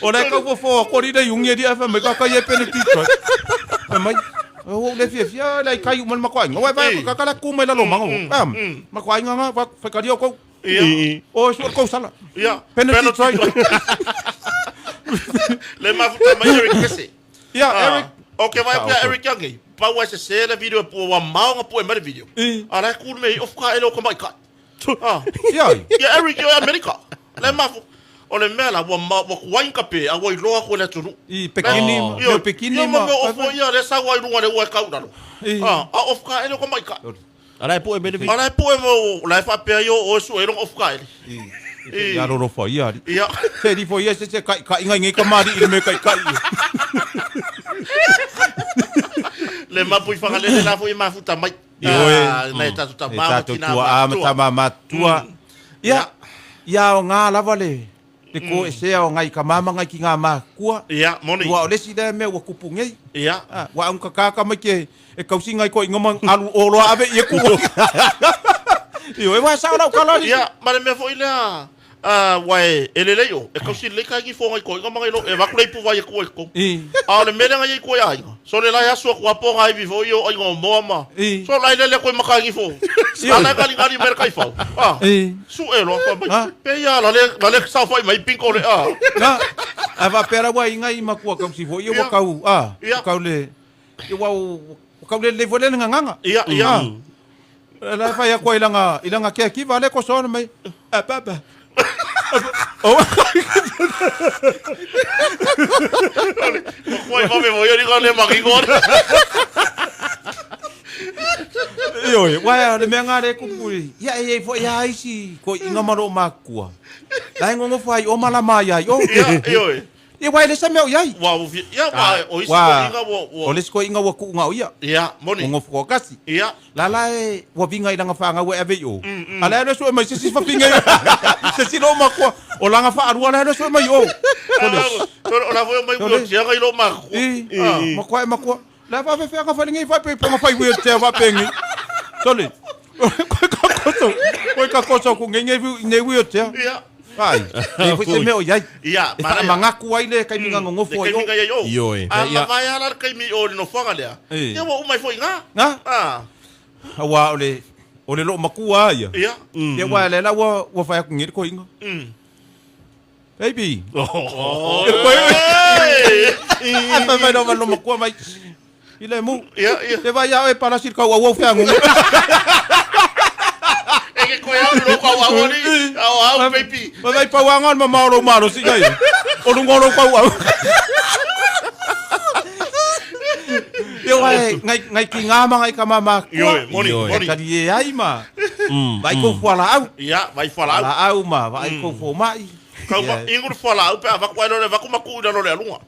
Ole ka fo ko ri de yungi di fa me ka ye penalty try. Mai o le fia lai kai umal mako ai. Ngoi va ka la ku mai la lo mango. Mako ai nga fa ka dio ko. O so ko sala. Ia. Penalty try. Le ma futa mai Eric Kese. Ia Eric. Okay, vai para Eric Yangi. Pa wa se le video po wa mau nga po e video. Ara ku me of ka elo ko mai ka. Ya Eric yo America. Le ma ole mela wa wine kape a wa loa ko le tunu. Pekini ma o fo ya le sa wa runga le wa ka udalo. Of ka elo ko mai ka. Ara po e video. Ara po e mo la fa pe yo o su elo of ka. Ya ro fo ya. Ya. Se di fo ya se ka ngai ka mari ile me kai. Le mapu I whakalele la fo I mafuta mai. Nei tatu ta mama tina matua. Ia o ngā lava le. Te ko e sea o ngai ka mama ngai ki ngā kua. Ia, moni. Ua o lesi le mea ua kupu ngei. Ia. Wa unka kaka mai ke e kausi ngai ko I ngama alu o loa ave I e kua. Io e wa sa ora kalari. Ia, mare me fo ile wai elele yo e kausi le ka ki fo ngai ko ngama ngai lo e vakulei pu vai ko ko. A le mele ngai ko ya. So le la ya so ko po ngai vi fo yo ai ngo moma. So la ile le ko maka ngi fo. Ala ka li mer kai fo. Su e lo ko mai. Pe ya la le sa fo mai pinko le Na. Ava pera wa ngai makua kausi fo yo kau kau le. Yo wa kau le vole nganga. Ia. La fa ya ko ilanga ke ki vale ko so mai. Papa. Oh. Koi mo mo yo ni ko le makingon. Yo, wai le me ngare ku pui. Ya fo ya isi ko inga maro makua. Lai ngongo fai o mala maya yo. Yo. E wai le sameo yai. Wa ya wa o isi ko inga wo. O le ko inga wo ku nga ia. Ya, moni. Ngongo fo kasi. Ya. La lai wo vinga ina nga fanga we ave yo. Ala le so mai sisi fa pinga. Sisi lo makua. O langa fa arua le so mai yo. Toro la foi mai wo sia ga ilo makua. Makua. La fa fe nga fa lingi fa pe nga fa we te va pengi. Sole. Ko ka koso ku ngenge ne we te. Ya. Ai, e foi se meu yai. Ia, mangaku ai le kai minga ngofo yo. Yo. Ala vai ala kai mi o no fonga le. Ia wo mai foi nga. Nga? Awa ole lo makua ia. Ia. Ia wa le la wo fa ku ngir ko inga. Baby. Oh. Apa vai no malo makua mai. Ile mu. Ia. Te vai ya e para sir ka wo fa ngu. E ko ya lo ko wa ni. Au baby. Vai pa wangan maro si gai. O ngoro pa wa. Yo ngai ki ngama ngai ka mama. Yo, moni. Ka di ai ma. Vai ko fala au. Ia, vai fala. Fala au ma, vai ko fo mai. Ka ingur fala au pe va ko lo le va ko maku da lo le lunga.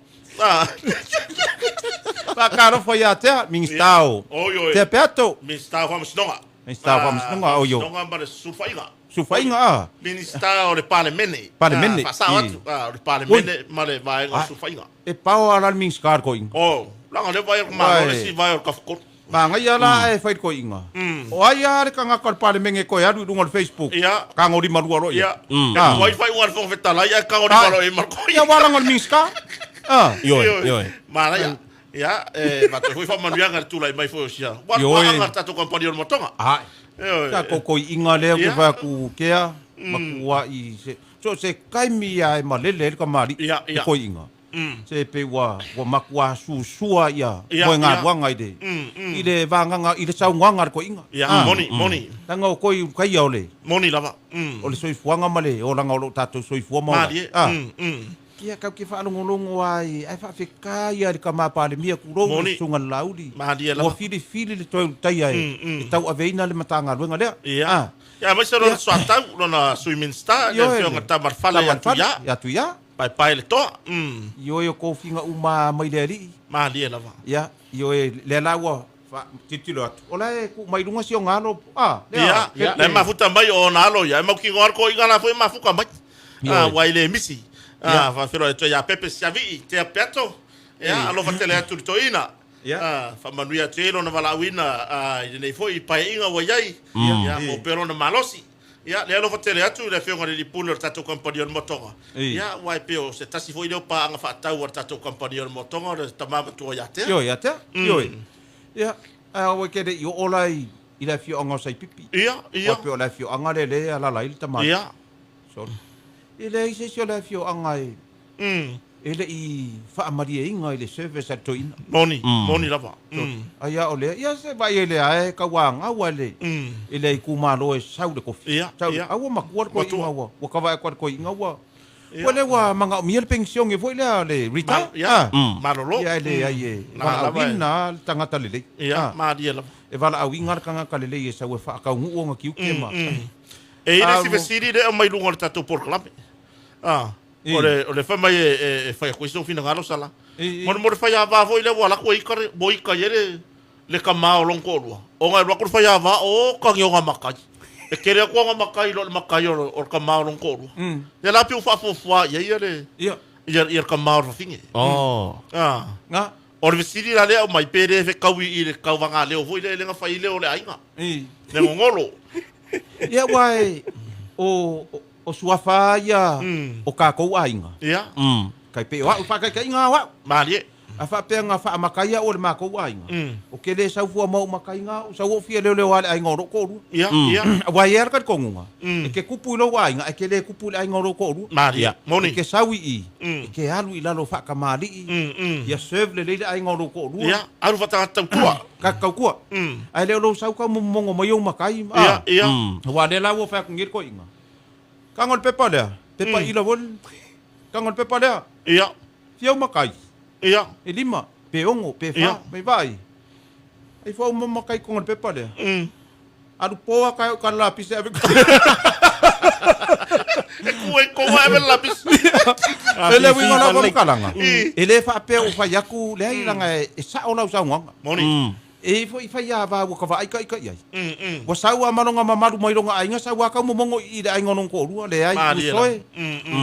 Pa caro foi até Mingstao. Te perto. Mingstao vamos nonga. Mingstao vamos nonga o yo. Nonga para sufainga. Sufainga. Mingstao le palemene. Palemene. Pasau le palemene male vai go sufainga. E pau ala Mingskar coin. Oh, langa le vai ma le si vai o kafko. Ma ngai ala e fai coinga. O ai are kanga ko palemene ko ya du ngol Facebook. Ka ngori maru ro ya. Vai fai un alfon fetala ya ka ngori maru e marco. Ya wala ngol Mingskar. Yo. Mara ya, ma te foi fa manuanga tu lai mai foi sia. Wa anga tatu kompani o motonga. Ai. Ka ko inga le ke va ku kea, makua i se. So se kai mi ai ma le ka mari. Ko inga. Se pe wa makua susua ia. Ko nga wanga ide. I le vanga i le saunga ko inga. Ya, moni. Tanga ko kai ole. Moni lava. O le soifuanga male, o langa o tatu soifua ma. Kia kau ki whaalongolongo ai fa whika ia rika mapare mia kuro sunga lauri. Ua fili le toi tai ai. E tau aveina le matanga ruenga lea. Ia. Ia, mai se rona sua tau, rona Suiminsta, le whionga tamarfala i atu ia. Atu ia. Pai le toa. Io e ko finga uma mai le ri. Mahalia lava. Ia, io e le laua titilo atu. Ola e ku mai runga si o ngalo. Ia, le mafuta mai o nalo ia. E mau ki ngor ko inga la foi mafuka mai. Wai le misi. Fa fero to ya pepe siavi te aperto. Alo fa tele atu to ina. Fa manuia telo na vala wina nei foi pai inga wa yai. O pero na malosi. Le alo fa tele atu le feo ngari pulo tato company on motonga. Wai peo se tasi foi le pa nga fa tau tato company on motonga le tamama to ya te. Yo. Ya, o ke de yo olai i le fio anga sai pipi. O pe o le fio anga le ala lai tamama. So ele se se la fio angai. Ele I fa maria inga ile service at toina. Moni lava. Aya ole, ia se vai ele ai ka wanga wale. Ele ku malo e sau de kofi. Sau awa makuar ko inga wa. Wa ka vai ko inga wa. Wale wa manga miel pension e foi le retire. Malolo. Ia ele ai. Ma wina tangata lele. Maria lava. E vala awinga kanga kalele e sau e fa ka ngu nga kiukema. E ina si vesiri de mai lunga le tato por klape. Ole fa mai e fa question fina ngalo sala. Mo fa ya va foi le wala ko ikare boi ka yere le kamao long ko lua. O nga ro ko fa ya va o ka ngio nga makai. E kere ko nga makai lo makai o kamao long ko lua. Le la piu fa fo ya yere. Ia kamao fa finge. Nga o vesiri la le mai pere fe kawi i le kawanga le o foi le nga fa ile o le ainga. Le ngolo. Ia wai o suafa ia o ka ko ainga. Ia. Kai pe wa fa kai inga wa. Mali. A fa pe nga fa makaya o le ma ko ainga. O ke le sa fu mo makainga, sa wo fia le wale ainga ro ko ru. Ia. Wa yer ka ko ngunga. E ke kupu lo ainga, e ke le kupu le ainga ro ko ru. Mali. Moni. Ke sawi i. E ke alu i lalo fa ka mali. Ia serve le ainga ro ko ru. Ia. Alu fa ta kua. Ka kua. Ai le lo sa ka mo mongo mo yo makai. Ia. Wa le la wo fa ngir ko inga. Kangol pepa le. Pepa ila won. Kangon pepa lea. Ia. Fiau makai. Ia. E lima. Pe ongo, pe fa, mai vai. Ai fa uma makai kongon pepa lea. Aru poa kai o kan lapis e ave. E kue kongo ave lapis. Ele wingo na kom kalanga. Ele fa pe o fa yaku le ai langa e sa ona usa nganga. Moni. E fo I fa ya va wo ka va ai kai kai ai. Wa sa wa manonga mamaru mai ronga ai nga sa wa ka mo mongo I le ai ngono ko rua le ai usoe.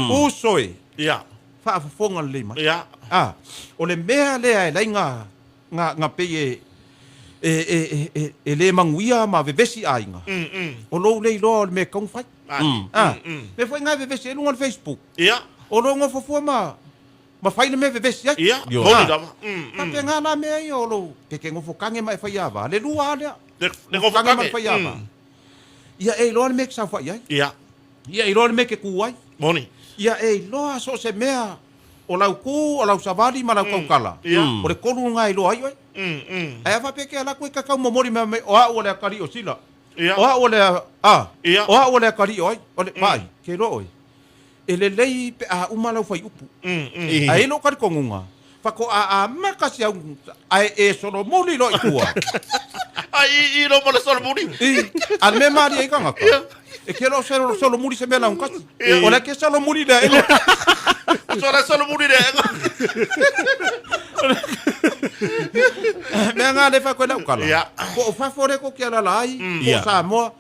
Usoe. Ia. Fa fa fonga le mai. Ia. Ah. O le mea le ai lai nga pe e le manguia ma vevesi ainga. O lo le lo me kong fai. Me foi nga vevesi e lunga Facebook. Ia. O lo nga fofua ma fai le me vevesi ai. Ia. Moni dama. Pa pe nga na me ai o lo ke ngofo kange mai fai ava. Le lua le. Le ngofo kange mai fai ava. Ia e lo me sa fai ai. Ia. Ia e lo me ke ku ai. Moni. Ia e lo so se mea o lau ku, o lau savali, ma lau kaukala. O le kolu ngai lo ai ai. Ai fa pe ke ala ku ka momori me o a o le kari o sila. O a o le o a o le kari o ai. O le mai ke ro oi. Ele lei pe a uma lau fai upu. Ai no kari kongunga. Fa ko a maka sia ai e solo moli lo ikua. Ai lo mo le solo moli. Al me mari ai kanga ka. E ke lo solo moli se mela un kasi. O le ke solo moli le. Solo moli le. Me nga le fa ko na ukala. Ko fa fore ko ke ala lai. Ko sa mo.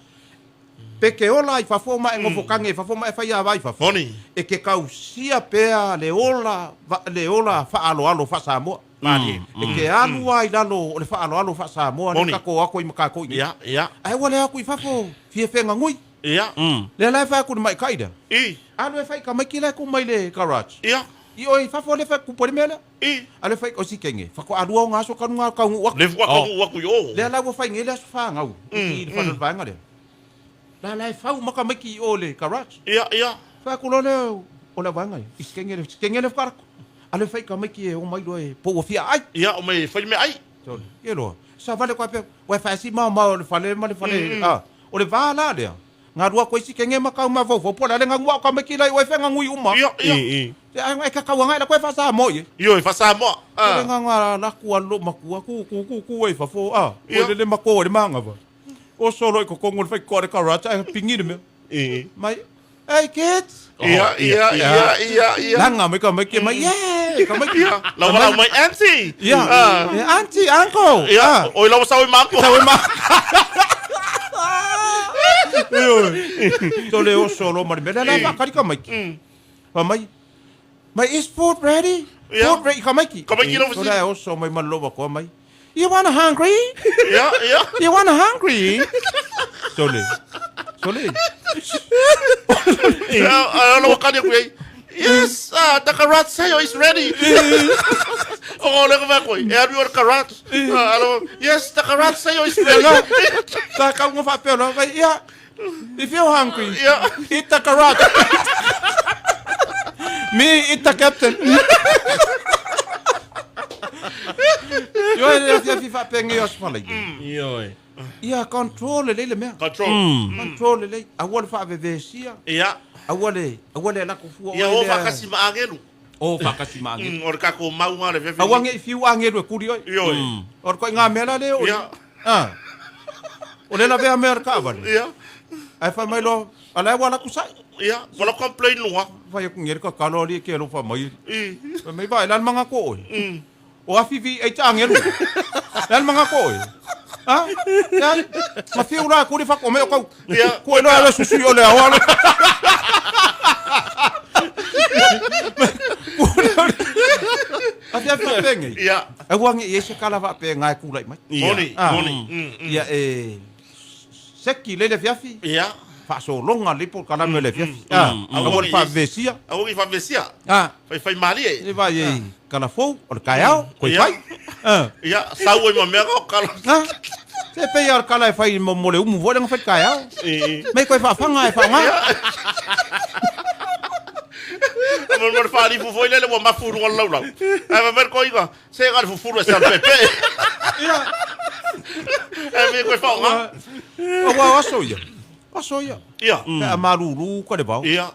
Pe ke ola I fa fo ma ngofo kange fa fo ma fa ya vai fa fo. E ke kausia pea le ola fa alo fa sa mo. E ke alu ai lalo le fa alo fa sa mo ni ka ko ako I maka ko. Ia, ia. Ai wale ako I fa fo fie fenga ngui. Ia. Le la fa ku mai kaida. Alu e fa ka mai kila ku mai le garage. Ia. I oi fa fo le fa ku pore mela. Ale fa o si kenge. Fa ko alu nga so kan nga ka ngu. Le fa ko waku yo. Le la wo fa ngele fa ngau. I fa no vanga le. La fa maka maki o le garage. Ia, ia. Fa ku lo o la vanga. Iskengele fa ko. Ale fa ka maki o mai lo e po o fia ai. Ia o mai fa me ai. So, yelo. Sa vale ko pe. Wa fa si ma le fale ma le fale. O le va la de. Nga rua ko isikenge maka ma vo po la nga ngwa ka maki lai o fa ngui uma. Ia, ia. Ai ka ka wanga la ko fa sa mo ye. Yo fa sa mo. Nga la ku lo maku ku e fa fo. O le mako le manga va. O solo ko kongol fa ko ka rata pingi de me. Mai hey kids. Ia. Langa me ka maki mai. Yeah. Ka maki. La wala mai auntie. Yeah. Auntie, uncle. Ia. O la sa manko. So le o solo mar me la ka ka maki. Pa mai. My is food ready? Yeah. Food ready ka maki. Ka maki lo So la o so mai malo ba ko mai. You wanna hungry? Yeah. You wanna hungry? Sole. I don't know what kind of way. Yes, the carrot sayo is ready. Oh, look at that. Have your carrot? Yes, the carrot sayo is ready. Ka mo fa pelo. Yeah. If you're hungry, eat the carrot. Me eat the captain. Yo e fa pengi os fala. Yo. Ia control le mea. Control le. A wole fa vevesia. Ia. A wole la ko fu. Ia o fa kasi maangelu. O fa kasi maangelu. Or ka ko mau ngare veve. A wange fiu angelu kuri oi. Yo. Or ko nga mela le o. Ia. O le la ve America va. Ia. Ai fa mai lo. Ala wala ku sai. Ia, wala complain lua. Vai ku ngere ka kalori ke lo fa mai. Mai vai lan manga ko oi. O afivi ai tangelu. Lan manga ko oi. Yan. Ma fiu la ku ri fa ko me ko. Ko no ala susu yo le awala. Afia fa pengi. Ia. Ai wangi e se kala va pe ngai ku lai mai. Moni. Ia seki le fiafi. Ia. Fa so longa le por kala me le fiafi. Agora fa vesia. Agora fa vesia. Fai mali e. Le vai kala fo o kaiao, ko fai. Ia, sau e mamea ko kala. Se pe ar kala e fai mo le umu vo le fai kaiao. Me ko fa fanga e fanga. Mo fa li fu foi le mo ma furu wala lau. Ai ver ko iga. Se ga fu furu sa pepe. Ia. Me ko fa nga. O wa soia. Ia. Ia. Pe amaruru ko le bau. Ia.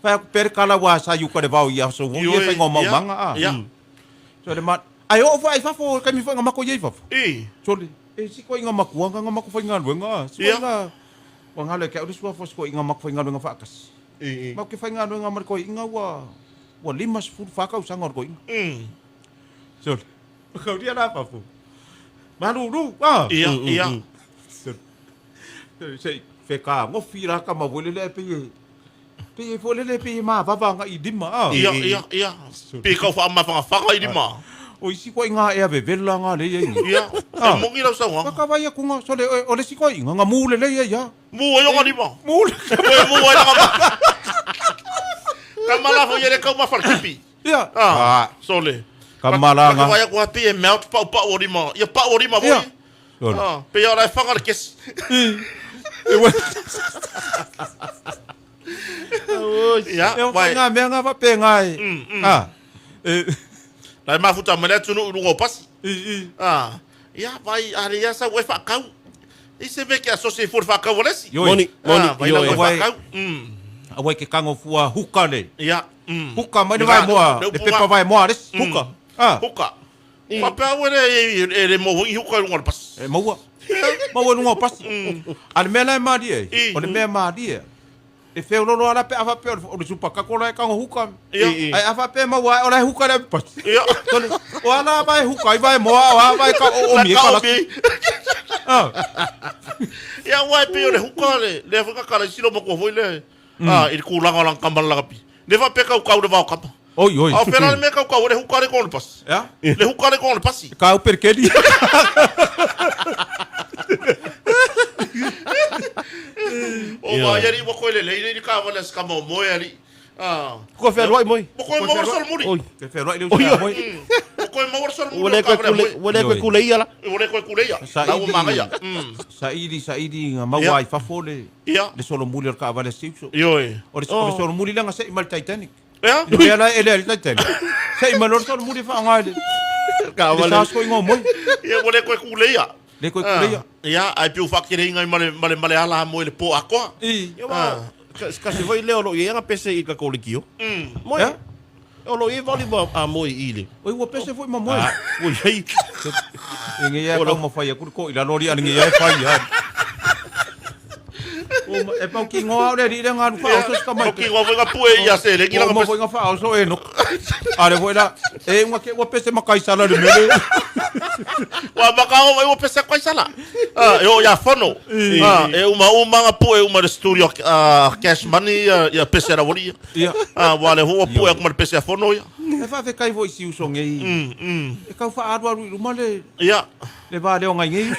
Fa per kala wa sa yu ko de vau ia so ia fa ngoma manga a. Ya. So le mat ai o fa fa fo ka mi fa ngama ko ye fa. So le si ko ngama ko ngama ko fa ngalo nga. So nga wa ngale ka o so fa ko ngama ko ngalo nga fa kas. Ma ke fa ngalo nga mar ko inga wa limas fu fa ka usang ko inga. So ko dia la fa fu. Malu Iya. Sei fe ka mo fira ka ma vole le pe vole le pe ma va nga idima Iya. Pe ka fa ma fa idima. O isi ko inga e ave vela nga le ye. Iya. Mo ngira sa nga. Ka va ya ku nga so le o le si ko inga nga mule le ya. Mu yo nga dima. Mule. Mu wa nga. Kamala fo yele ka ma fa kipi. Ya. Sole. Kamala nga. Ka va ya ku pe melt pa o dima. Ya pa o dima bo. Pe ya la fa nga kes. Ya, vai nga me nga va pe ngai. Lai mafuta mele tunu rungo pas. Ya, vai ali ya sa we fa kau. Ise ve que asocie for fa kau lesi. Moni, vai yo. na fa kau. Awai ke kango fua huka le. Ya. Huka mai vai moa. Le pepa vai moa res. Huka. Huka. Papa wele ele mo huka rungo pas. Maua. Maua rungo pas. Al mela ma die. O le me ma die. E feo lolo ala pe afa pe o le supa ka kola e kango huka. Ai afa pe ma wa ola huka le pas. Tole. O ala vai huka vai moa o vai ka o mi ka. Ya wa pe o le huka le fuka kala silo mo ko foi le. Il kulanga lang kambal la kapi. Le va pe ka ka de va ka. Oi. A fera me ka le huka le kon pas. Ya. Le huka le kon pas. Ka o perkeli. O ma yari mo ko le ni ka wala ska mo yari. Ko fe roi moi. Mo ko mo sol muri. Ke fe roi le usia moi. Mo ko mo sol muri. Wale ko kulei ala. Wale ko kuleia. Sa o manga ya. Saidi nga mawai fa fole. Ya. Le solo muri ka vale siuso. Yo. O le solo muri langa se mal Titanic. Ya. Ele ele Titanic. Se mal solo muri fa ngai. Ka Vale sa ko ngo moi. Ya wale ko kuleia. Le ko kuleia. Ya, ai piu fakire ngai male ala mo le po ako. Yo wa. Kasi vai leo lo ia nga pese i ka kolikio. Moi. O lo i vali ba a moi ile. Oi wo pese foi mamoi. Oi hei. Nge ya ko mo fa ya ko ila lori ani nge ya fa ya. O e pa ki ngo le ri nga fa o so mai. Ki ngo nga pue ya se le Mo foi nga fa o so e no. Ale foi la e nga ke wo pese makai sala de mele. Wa makao mai wo pese kwai sala. Eu ya fono. E uma nga pue uma studio CashMoney ya pese ra wori. Wale ho pue kuma pese fono ya. E fa fe kai vo si uso ngei. E ka fa adu ru male. Ya. Le va le ngai ngei.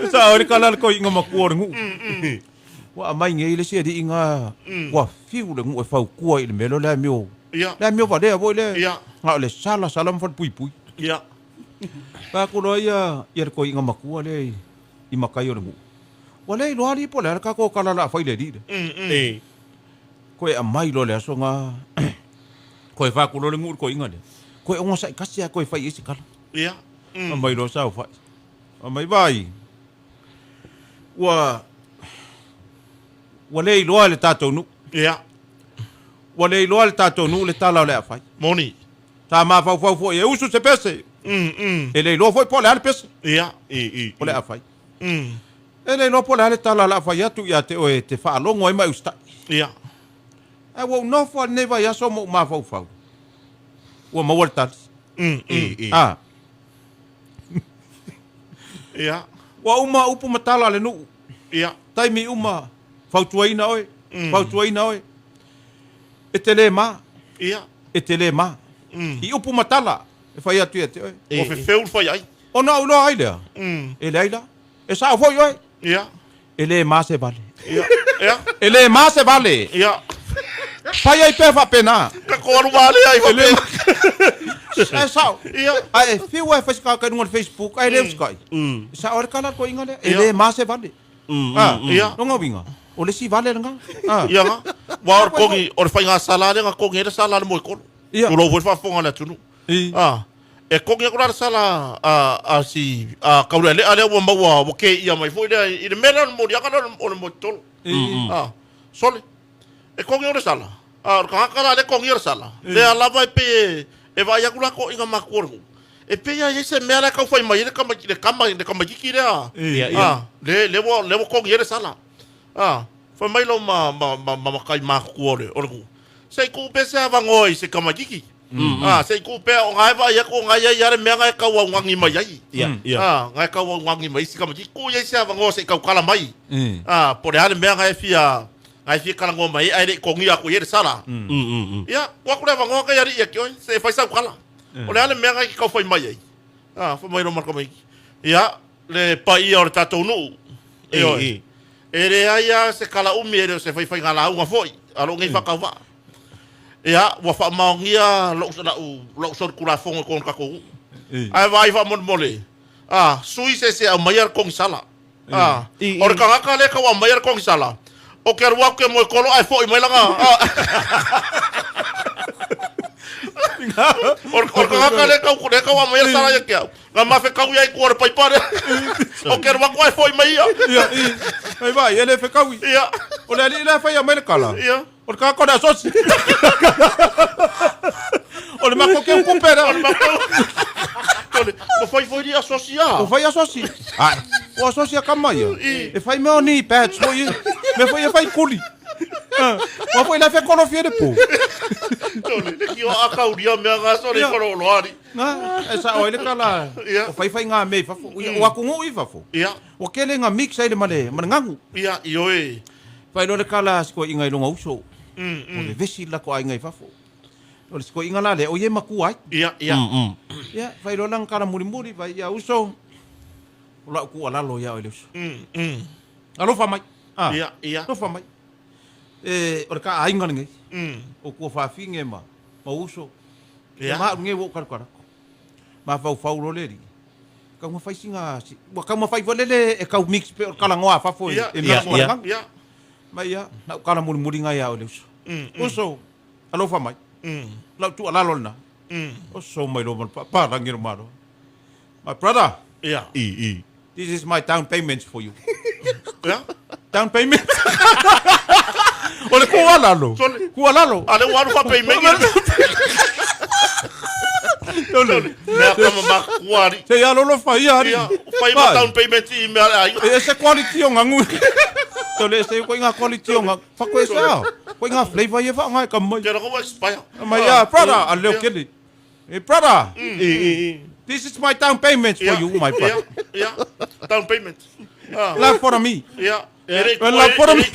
Sa ori kala ko inga makuor ngu. Wa mai ngei le sia di inga. Wa fiu le ngu e fa ku ile melo la mio. Ya. La mio va de vo le. Ya. Nga le sala mfan pui. Ya. Pa ko no ia ko inga makua le. I makai o ngu. Wa le lo ali po le ka ko kala la fa ile di. Ko e mai lo le so nga. Ko e fa ko lo le ngu ko inga le. Ko e onga sa kasia ko e fa isi kala. Ya. Mai lo sa fa. Mai vai. Wa le loa le tatou nu. Ya. Wa le loa le tatou nu le tala le afai. Moni. Ta ma fau e usu se pese. E le loa foi po le ale pese. Ya. Po le afai. E le loa po le ale tala le afai atu ia te oe te wha longo e mai usta. Ya. E wa no fo ne vai aso mo ma fau. Wa ma wal tat. Ya. Wa uma upu matala le nu. Ya. Tai mi uma fau tuaina oe. Fau tuaina oe. E te le ma. Ya. E te le ma. I upu matala. E fai atu e te oe. O fe feu foi ai. O na ulo ai lea. E le aila. E sa foi oe. Ya. E le ma se vale. Ya. E le ma se vale. Ya. Pai ai pe fa pena. Ka ko vale ai fa pena. E sa. Ya. Ai fiu e fai ka no Facebook. Ai le skai. Sa ora kala ko inga le. E le ma se vale. Ya. No ngawinga. O le si vale nga. Ya nga. Wa kongi or fai nga sala nga kongi era sala mo ko. Ya. Tu lo foi fa fonga na tunu. E E kongi ako na sala si kaulele ale wa mawa wa ke ia mai foi le mena mo dia kana o mo tol. Sole. E kongi ora sala. Ka kala le kongi ora sala. Le ala vai pe e vai akula ko inga makorgo. E pe ia ese mera ka foi mai le kama kiki le le kongi ora sala. Foi mai lo ma kai ma kuore orgu. Sei ku pe se avangoi se kama kiki. Sei ku pe o ngai va ia ko ngai ia re me ngai ka wa wangi mai ai. Ngai ka wa wangi mai se kama kiki ku ia se avango se ka kala mai. Por ale me ngai fia ai fia kala ngoma ai re kongi aku ia sala. Ia wa ku le avango ka ia ri ia kio se fai sa kala. O le ale me ngai ka foi mai ai. Foi mai ro mar mai. Ia le pai o tatou nu. Ere aia se kala umi ere se fai ngala unga foi. Alo ngai whakauwa. Ia, wa wha maongia lau sor kura fonga kon kako. Ai vai wha mon mole. Sui se au maiar kong sala. Ore ka ngaka le ka wa maiar kong sala. O ke arua ke mo kolo ai foi mai langa. Or ka le ka wa maiar sala ya kia. Nga mafe kau ia ku ore pai pare. O ke arua ko ai foi mai ia. Ai vai, ele fe kau. Ia. O le ali le fai a mai kala. Ia. O ka ko da sosi. O le mako ke ku pera. O fai foi asocia. O fai asoci. O asocia kamaia. E fai me oni patch foi. Me foi e fai kuli. O foi la fe kono fiere po. Tole, ki o akauria me nga so le kono loari. Na, esa o ile kala. O fai nga me fa fo. O akungu i fa fo. Ia. O kele nga mix ai le male, manangangu. Ia, io e. Fai lo le kala sko inga longa uso. O le vesi la ko ai ngai fa fo. O le sko inga la le o ye maku ai. Ia, ia. Ia, fai lo lang kala muri vai ia uso. O la ku ala lo ia o le uso. Alo fa mai. Ia, ia. No fa mai. O le ka ai ngana ngai. O ku fa finge ma uso. Ia. Ma nge wo kar. Ma fa lo le ri. Ka mo fai singa, wa ka mo fai volele e ka mix pe o kala ngoa fa fo. Ia. Ma ia, na kala muri ngai ia o le uso. Uso. Alo fa mai. La tu ala lona. Oso mai lo pa rangir maro. My brother. Yeah. This is my down payments for you. Yeah. Down payment. Ole kualalo. Kualalo. Ale waru fa payment. Tole. Me kama makuari. Se ya lo fa ya. Fai ma down payment I me ai. Ese quality o ngangu. Tole se ko inga quality o nga. Fa ko esa. Ko inga flavor ye fa ngai kamai. Kero ko expire. Ma ya brother, ale kedi. Hey brother. This is my down payments for you, my brother. Yeah. Down payment. Love for me. Yeah. Love for me.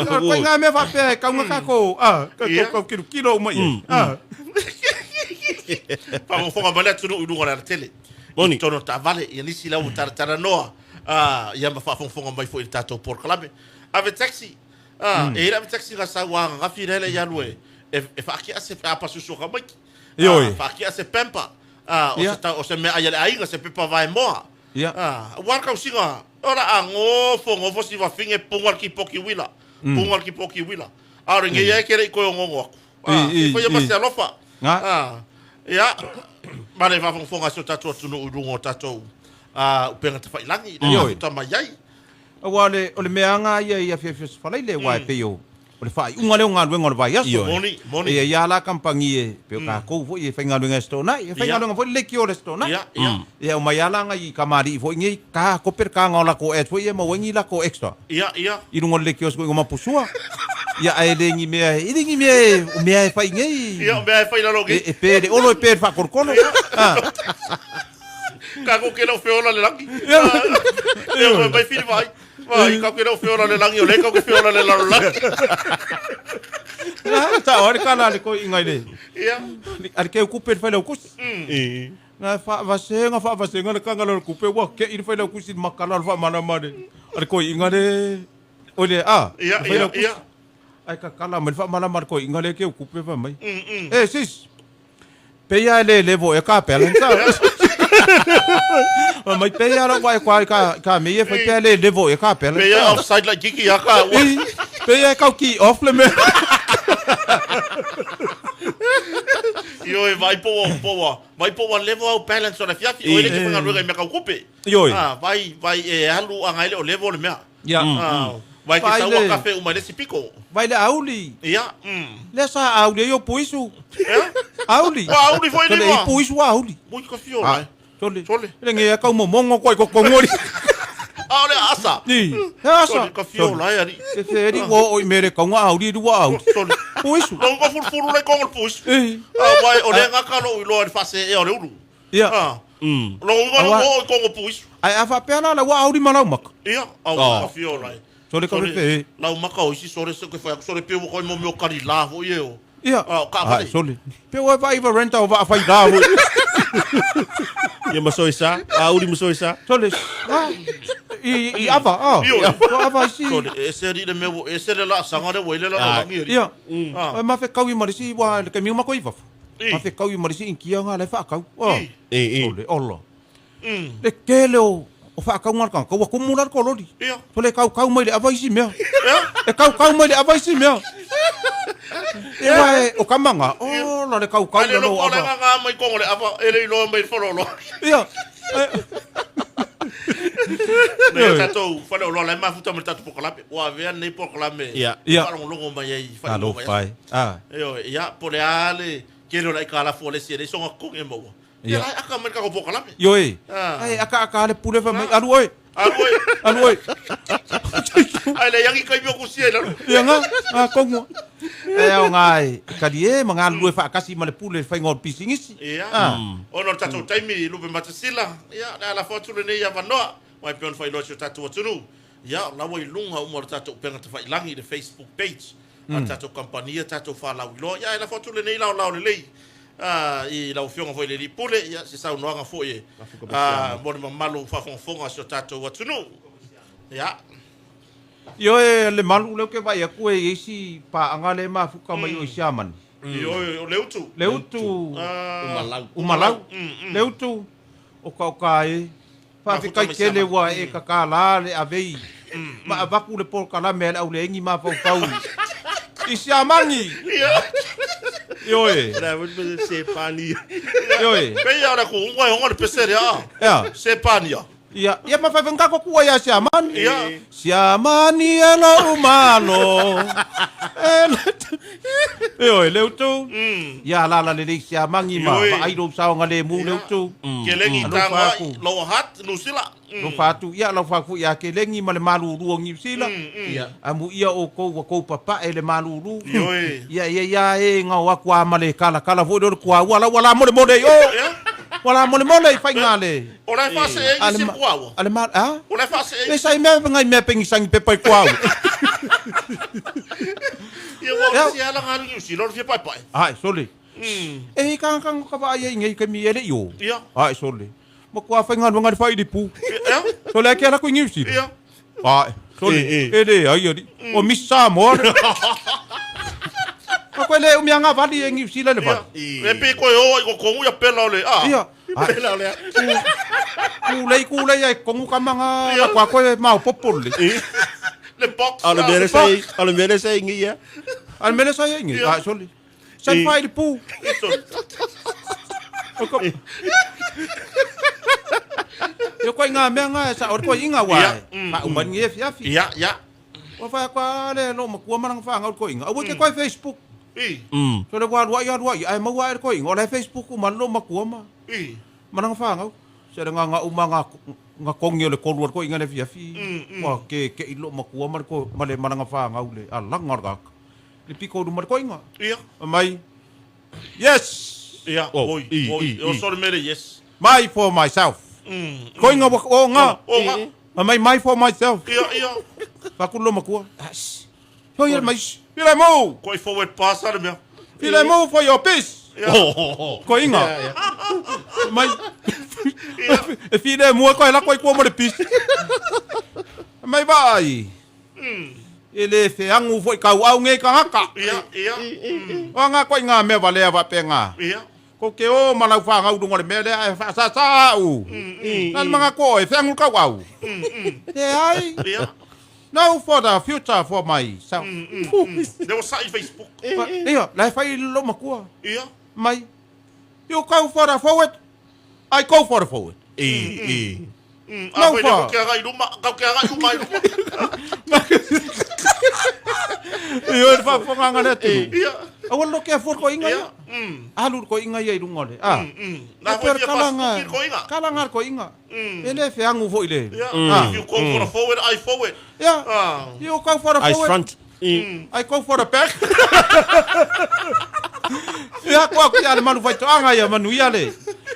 Ko nga me fa pe ka nga ko ko kilo mai. Pa mo fonga bale tunu udu ngora tele. Boni tono ta vale ya nisi la utara noa. Ya ma fa fonga mai fo il tato por klabe. Ave taxi. E ira taxi ga sa wa ga firele ya lue. E fa ki ase pa su so ga mai. Fa ki ase pempa. O se me ayale ainga se pepa vai moa. War ka usinga. Ora ango fongo si va finge pungal ki poki wila. Pungal ki poki wila. Ara nge ye kere ko ngongo. Foi ya pase alofa. Ya. Mare va fonga so tato tunu udungo tato. Upenga te failangi. Yo tamayai. Wale ole meanga ia fe falai le wa pe yo. Ole fai unga le unga ngol vai aso. Moni. Ya la kampangi e pe ka ko fo e fenga lunga sto na. E fenga lunga fo le ki ole sto na. Ya o mayala nga I kamari fo ngi ka ko per ka ngola ko e fo e mo ngi la ko extra. Ia. I ngol le ki os ko ngoma pusua. Ya ai le ngi me fai ngi. Ia me fai la logi. E pe olo e pe fa korkolo. Ka ko ke no feola le langi. Ya vai fili vai. Vai ka ke no feola le langi o le ka ke feola le langi. Ta ora kana le ko ingai le. Ia. Ar ke ku per fa le ku. Na fa vasenga le kanga le ku pe wa ke ir fa le ku sin makala fa mana mare. Ar ko ingai le. Ole Ia. Ai ka kala me fa mana mar ko ingai le ke ku pe fa mai. Sis. Pe ya le levo e ka pe lensa. Mai pe ya la vai ka me e fa pe le levo e ka pe lensa. Pe ya outside la jiki ya ka. Pe kau ki off le me. Yo vai po level au balance ona fiafi o ile ke fanga ruga me ka kupe. Yo. Vai halu anga ile o level me. Ya. Vai ke sawa kafe uma desse pico. Vai le auli. Ia. Le sa auli yo puisu. Auli. Wa auli foi le ni. Puisu auli. Muito kafio, né? Tole. Tole. Le nge ka mo mongo ko ngori. Ole asa. Ni. Asa. Tole kafio lá ari. Se feri wo o mere ko nga auli du auli. Tole. Puisu. Longo furfuru le kongo puisu. Vai ole nga ka no ilo ari fase e ole ulu. Ia. Longo kongo puisu. Ai afa pena la wa auli malau mak. Ia. Au kafio lá. Tole ka fe. Lau maka o isi sore se ko fa sore pe ko mo meu kari la vo yeo. Ia. Ka vai. Sole. Pe wa vai va renta va fa da. Ia masoi sa. Auri masoi sa. Tole. I ava. Ava si. Tole. Ese ri de meu ese la sanga de wele la ngi. Ia. Ma fe kau i marisi wa ke mi ma ko i fa. Ma fe kau i marisi in kia nga le fa kau. Tole. Olla. Le kelo. O fa kau ngar kan ko ko mular ko lodi. Tole kau mai le ava isi mea. E kau mai le ava isi mea. E vai o kamanga. Oh, la le kau Ale no lo ava. nga nga mai ko le ava ele lo mai folo lo. Ia. Ne tato fale lo la ma futa mo tato pokolape. Wa ve nei pokolape. Ia. Fa lo ngo mai ai fa. Alo pai. Yo, ya pole ale kelo la kala fole se so nga ko e mo. Ya aka mai ka ko pokolape. Yo ai aka le pule fa mai alu oi. Alu oi. Ai le yangi kai mo ku sie la. Ia nga kongo. O ngai kadie manga lu fa kasi ma le pule fa ngol pisingisi. Ia. Ono tato taimi Lupematasila. Ya la foto le nei ya vanoa. Mai pion fa ilo tato tunu. Ya la wai lunga umor tato penga te fa ilangi de Facebook page. Tato kompania tato fa la wilo. Ya la foto le nei la le lei. I la ufionga foi le pule ya se sa unoanga foi mo malu fa fonga so tato watunu ya yo le malu le ke vai ku e isi pa angale ma fuka mai o shaman yo leutu umalau leutu o kai fa fi kai kele wa e kakala le avei ma abaku le por kala mel au le ngi ma fau isiamangi Yo La vou se pani. Yo pe ya la ko ngwa ngwa pesere ya se pania ya ma fa venga ko kuwa ya siaman siamani elo umalo yo leutu ya la le siamangi ma ai do sa ngale mu leutu kelengi tanga lo hat no sila lo fatu ya lo faku ya kelengi ma le malu ruongi sila amu ia o ko papa e le malu ru ya e nga wa kwa male kala vo do kwa wala mole yo wala mole fai ngale ora fa se e se kwa ale mal ora fa se e sai me ngai me pengi sangi pe pai kwa ye wa se ala ngalu ni si lo fi pai ai sole e kan ka va ye ngai ka mi ele yo ai sole mo kwa fai ngai fai di pu sole ke ala ko ngi si ai sole ele ai o missa mo ko le o mianga vali ngi sila le va e pe ko yo ko ya pela le pela le ku le ai ko kamanga la kwa ko mau popol le box Al mere sai ngi ya. Al mere sai ngi soli sai fai di pu yo ko nga menga sa or ko inga wa pa umban ngi fiafi ya o fa kwa le no makua manang fa ngau ko inga o ke ko Facebook so le wa ai ma wa ko inga o le Facebook man lo makua ma manang fa ngau se nga umanga nga kongi le ko ko inga le fiafi wa ke ilo makua man ko male manang fa ngau le alang ngarga le piko du mar ko inga mai yes oi o so mere yes my for myself ko inga o nga my for myself pa kulo makua yo yer mais pile mo ko forward pass ala me pile mo for your peace ko inga mai e file mo ko la ko mo de peace mai vai ele fe angu foi ka au nge ka haka nga ko inga me vale va penga ko ke o mana fa nga udungo le mele fa sa u nan mga ko e fe angu ka au ai Now for the future for myself. Le o sa I Facebook. Ia, lai fai lo makua. Ia. Mai. You go for the forward. I go for the forward. No fa. Kau kaya ngai rumah. Ia fa nganga na tu. Ia. Awal lo ke for ko inga. Ia. Alu ko inga ia idungole. Na per foi kalanga. ko inga. Kalanga ko inga. Ele fe angu fo ile. If you go for the forward, I forward. Yeah. You go for the I forward. front. I go for the back. Ia ko ku ia manu fai toanga ia manu ia le.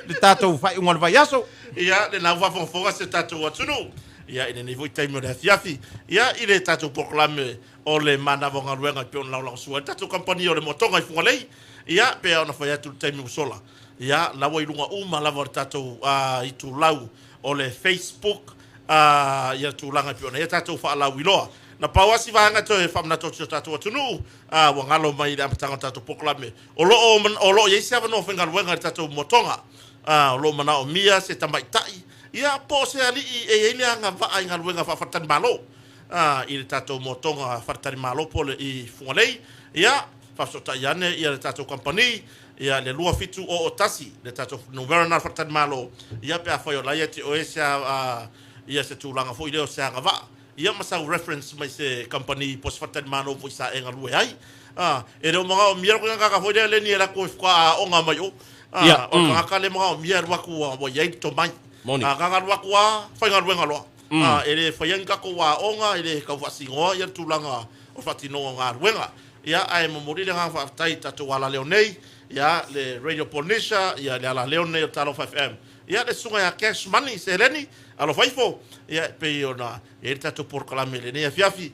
Le tatou fai ngol vai aso. Ia, le na wafonga se tatou atunu. Ia, ine nei voi taimo le fiafi. Ia, ile tatou proclame o le mana vonga ruenga pe on laulau sua. Tatou company o le motonga I fungalei. Ia, pe ona fai atu taimo sola. Ia, lawa I lunga uma lava tatou I tu lau o le Facebook. Ia tu langa pe ona. Ia tatou fa lau iloa. Na pawasi vanga to e famna to tatou atunu. Wangalo mai le amatanga tatou proclame. O lo ye seven no fenga ruenga tatou motonga. Lo mana o mia se tamaitai ia po se ali e ele anga va nga luenga fa fatan malo il tato motonga fatan malo po le I fungalei ia fa sota yane ia le tato company ia le lua fitu o tasi le tato no verana fatan malo ia pe afa yo la ia ti o esa ia se tulanga fo ile o se anga va ia masa reference mai se company pos fatan malo vo sa nga lue ai e re mo nga mia ko nga ka fo ile ni era ko fa o nga mai o o ka le mo mia waku o ye to mai ka waku wa fa nga ruenga lo ele fa yanga ko wa onga ele ka wasingo ia tulanga o fatino nga ruenga ia ai mo mori le nga fa tai tatu wala leonei ia le radio Polynesia ia le ala leonei o talo 5M ia le sunga ya CashMoney sereni alo faifo ia pe ona ele tatu por kala mele ne fiafi